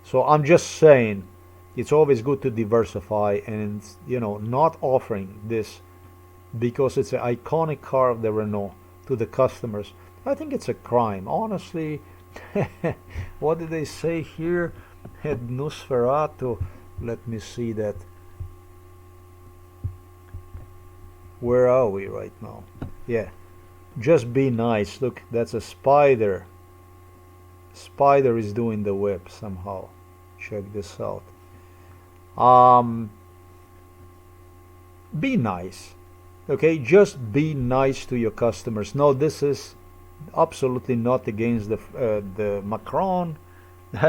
Speaker 2: So I'm just saying, it's always good to diversify and not offering this because it's an iconic car of the Renault to the customers. I think it's a crime, honestly. What did they say here at Nosferatu? Let me see that. Where are we right now? Yeah, just be nice. Look, that's a spider. Spider is doing the web somehow. Check this out. Be nice. Okay, just be nice to your customers. No, this is absolutely not against the Macron,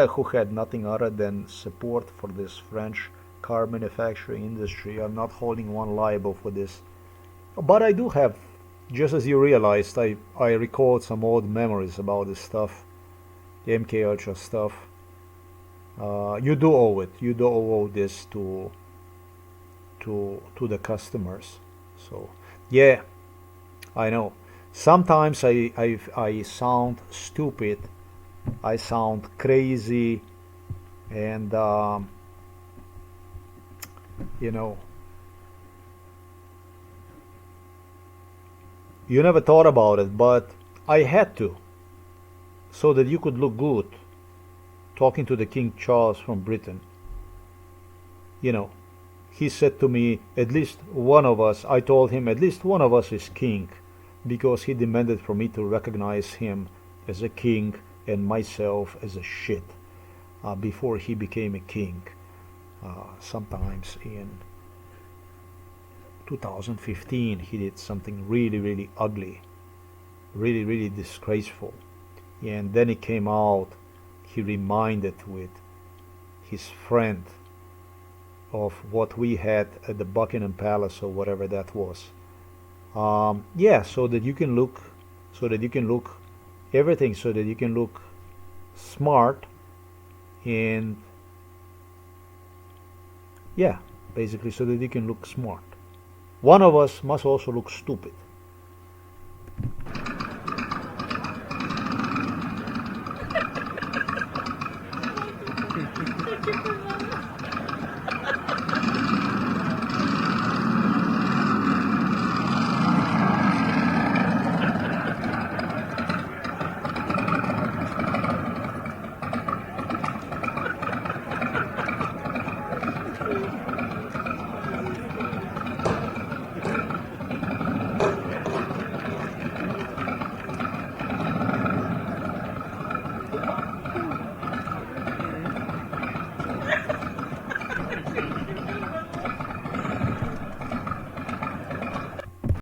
Speaker 2: who had nothing other than support for this French car manufacturing industry. I'm not holding one liable for this. But I do have, just as you realized, I recalled some old memories about this stuff, the MK Ultra stuff. You do owe it. You do owe this to the customers. So yeah, I know. Sometimes I sound stupid. I sound crazy, and You know, you never thought about it, but I had to, so that you could look good talking to the King Charles from Britain. You know, he said to me, at least one of us, I told him, at least one of us is king, because he demanded for me to recognize him as a king and myself as a shit before he became a king, sometimes in 2015. He did something really, really ugly, really, really disgraceful. And then he came out, he reminded with his friend of what we had at the Buckingham Palace or whatever that was. Yeah, so that you can look, so that you can look everything, so that you can look smart, and yeah, basically so that you can look smart. One of us must also look stupid.